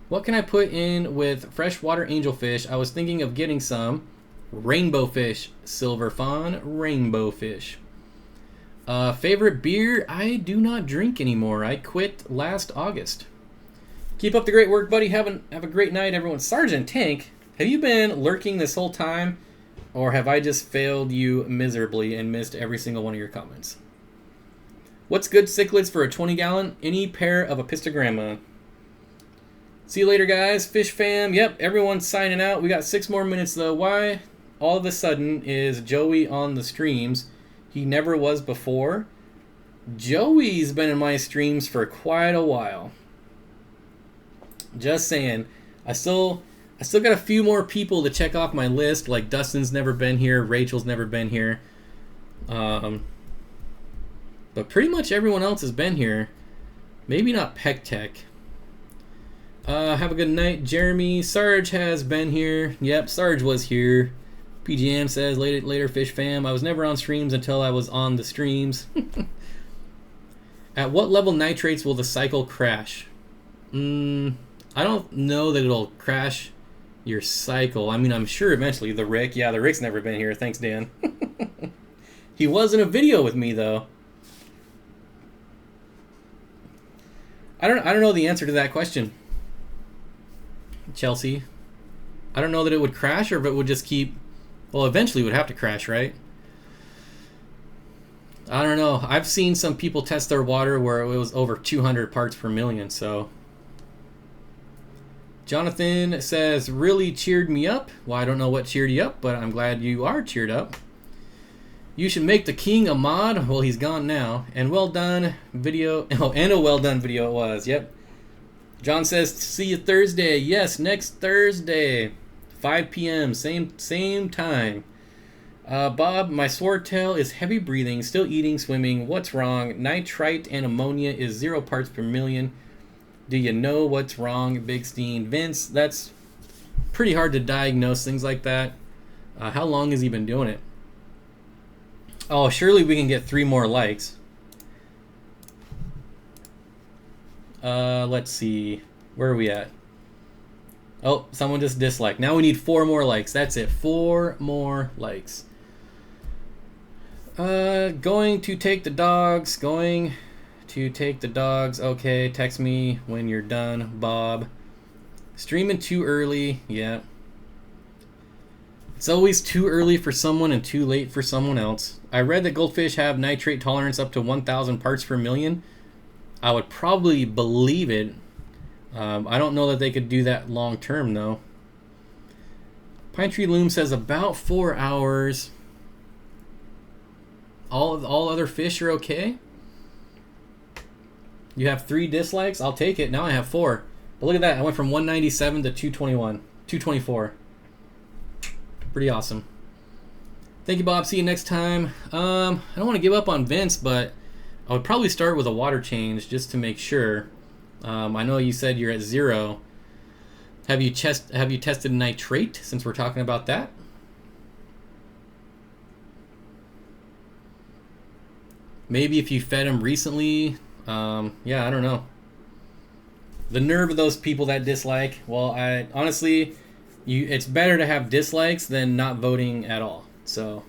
S1: What can I put in with freshwater angelfish? I was thinking of getting some rainbow fish. Silver fawn, rainbow fish. Favorite beer? I do not drink anymore. I quit last August. Keep up the great work, buddy. Have a great night, everyone. Sergeant Tank, have you been lurking this whole time? Or have I just failed you miserably and missed every single one of your comments? What's good cichlids for a 20 gallon? Any pair of apistogramma. See you later, guys. Fish fam. Yep, everyone's signing out. We got 6 more minutes, though. Why all of a sudden is Joey on the streams? He never was before. Joey's been in my streams for quite a while. Just saying. I still got a few more people to check off my list. Like Dustin's never been here. Rachel's never been here. But pretty much everyone else has been here. Maybe not Peck Tech. Have a good night, Jeremy. Sarge has been here. Yep, Sarge was here. PGM says, later fish fam. I was never on streams until I was on the streams. At what level nitrates will the cycle crash? I don't know that it'll crash your cycle. I mean, I'm sure eventually the Rick. Yeah, the Rick's never been here. Thanks, Dan. He was in a video with me, though. I don't know the answer to that question. Chelsea. I don't know that it would crash or if it would just keep... Well, eventually it would have to crash, right? I don't know. I've seen some people test their water where it was over 200 parts per million, so. Jonathan says, really cheered me up. Well, I don't know what cheered you up, but I'm glad you are cheered up. You should make the king a mod. Well, he's gone now. And well done video. Oh, and a well done video it was. Yep. John says, see you Thursday. Yes, next Thursday. 5 p.m. Same time. Bob, my swordtail is heavy breathing, still eating, swimming. What's wrong? Nitrite and ammonia is 0 parts per million. Do you know what's wrong, Big Steen? Vince, that's pretty hard to diagnose things like that. How long has he been doing it? Oh, surely we can get 3 more likes. Let's see. Where are we at? Oh, someone just disliked. Now we need 4 more likes. That's it. 4 more likes. Going to take the dogs. Going to take the dogs. Okay, text me when you're done, Bob. Streaming too early. Yeah. It's always too early for someone and too late for someone else. I read that goldfish have nitrate tolerance up to 1,000 parts per million. I would probably believe it. I don't know that they could do that long term, though. Pine Tree Loom says about 4 hours. All other fish are okay? You have 3 dislikes? I'll take it. Now I have 4. But look at that. I went from 197 to 224. Pretty awesome. Thank you, Bob. See you next time. I don't want to give up on Vince, but I would probably start with a water change just to make sure. I know you said you're at 0. Have you tested nitrate, since we're talking about that? Maybe if you fed him recently. Yeah, I don't know. The nerve of those people that dislike. Well, I honestly, it's better to have dislikes than not voting at all. So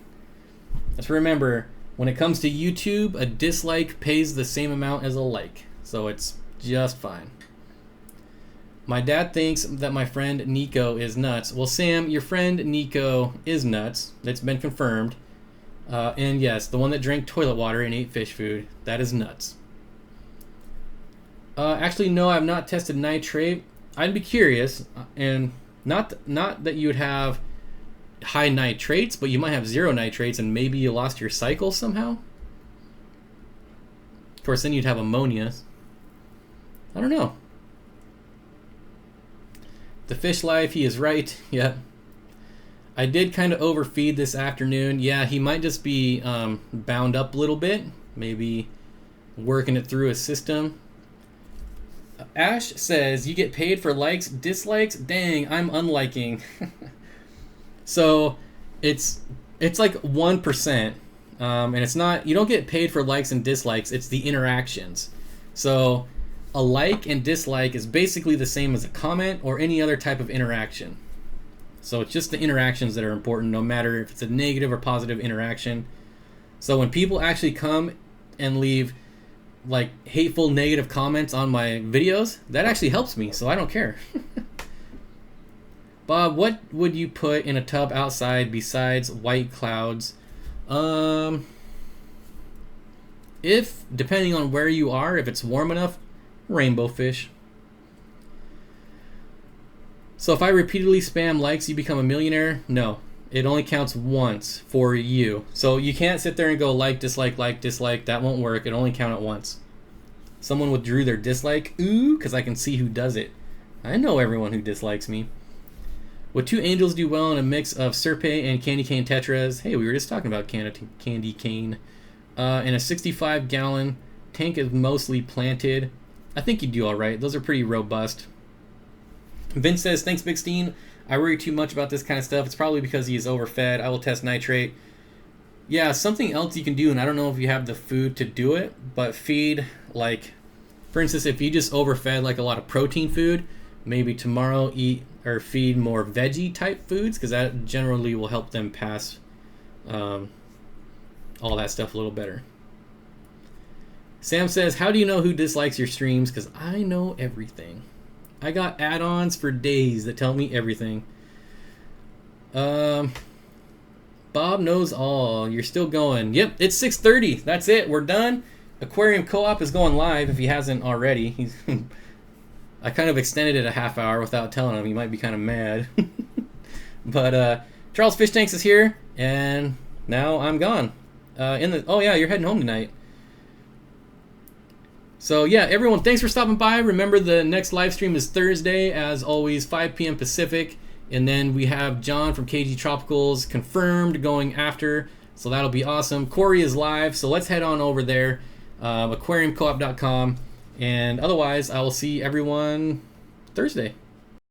S1: let's remember, when it comes to YouTube, a dislike pays the same amount as a like. So it's just fine. My dad thinks that my friend Nico is nuts. Well, Sam, your friend Nico is nuts. That's been confirmed. And yes, the one that drank toilet water and ate fish food. That is nuts. Actually, no, I've not tested nitrate. I'd be curious. And not that you would have high nitrates, but you might have 0 nitrates and maybe you lost your cycle somehow. Of course, then you'd have ammonia. I don't know. The fish life, he is right. Yep. I did kind of overfeed this afternoon. Yeah, he might just be bound up a little bit. Maybe working it through his system. Ash says, you get paid for likes, dislikes? Dang, I'm unliking. So it's like 1%. And it's not, you don't get paid for likes and dislikes. It's the interactions. So a like and dislike is basically the same as a comment or any other type of interaction. So it's just the interactions that are important, no matter if it's a negative or positive interaction. So when people actually come and leave like hateful negative comments on my videos, that actually helps me, so I don't care. Bob, what would you put in a tub outside besides white clouds? If, depending on where you are, if it's warm enough, rainbow fish. So if I repeatedly spam likes, you become a millionaire? No. It only counts once for you. So you can't sit there and go like, dislike, like, dislike. That won't work. It only count it once. Someone withdrew their dislike. Ooh, because I can see who does it. I know everyone who dislikes me. Would 2 angels do well in a mix of Serpe and candy cane tetras? Hey, we were just talking about candy cane. In a 65-gallon tank is mostly planted. I think you'd do all right. Those are pretty robust. Vince says, thanks, Big Steen. I worry too much about this kind of stuff. It's probably because he is overfed. I will test nitrate. Yeah, something else you can do, and I don't know if you have the food to do it, but feed, like, for instance, if you just overfed like a lot of protein food, maybe tomorrow eat or feed more veggie type foods, because that generally will help them pass all that stuff a little better. Sam says, how do you know who dislikes your streams? Because I know everything. I got add-ons for days that tell me everything. Bob knows all. You're still going. Yep, it's 6:30. That's it. We're done. Aquarium Co-op is going live if he hasn't already. He's I kind of extended it a half hour without telling him. He might be kind of mad. But Charles Fish Tanks is here, and now I'm gone. Oh yeah, you're heading home tonight. So yeah, everyone, thanks for stopping by. Remember, the next live stream is Thursday, as always, 5 p.m. Pacific. And then we have John from KG Tropicals confirmed going after. So that'll be awesome. Corey is live, so let's head on over there. aquariumcoop.com. And otherwise, I will see everyone Thursday.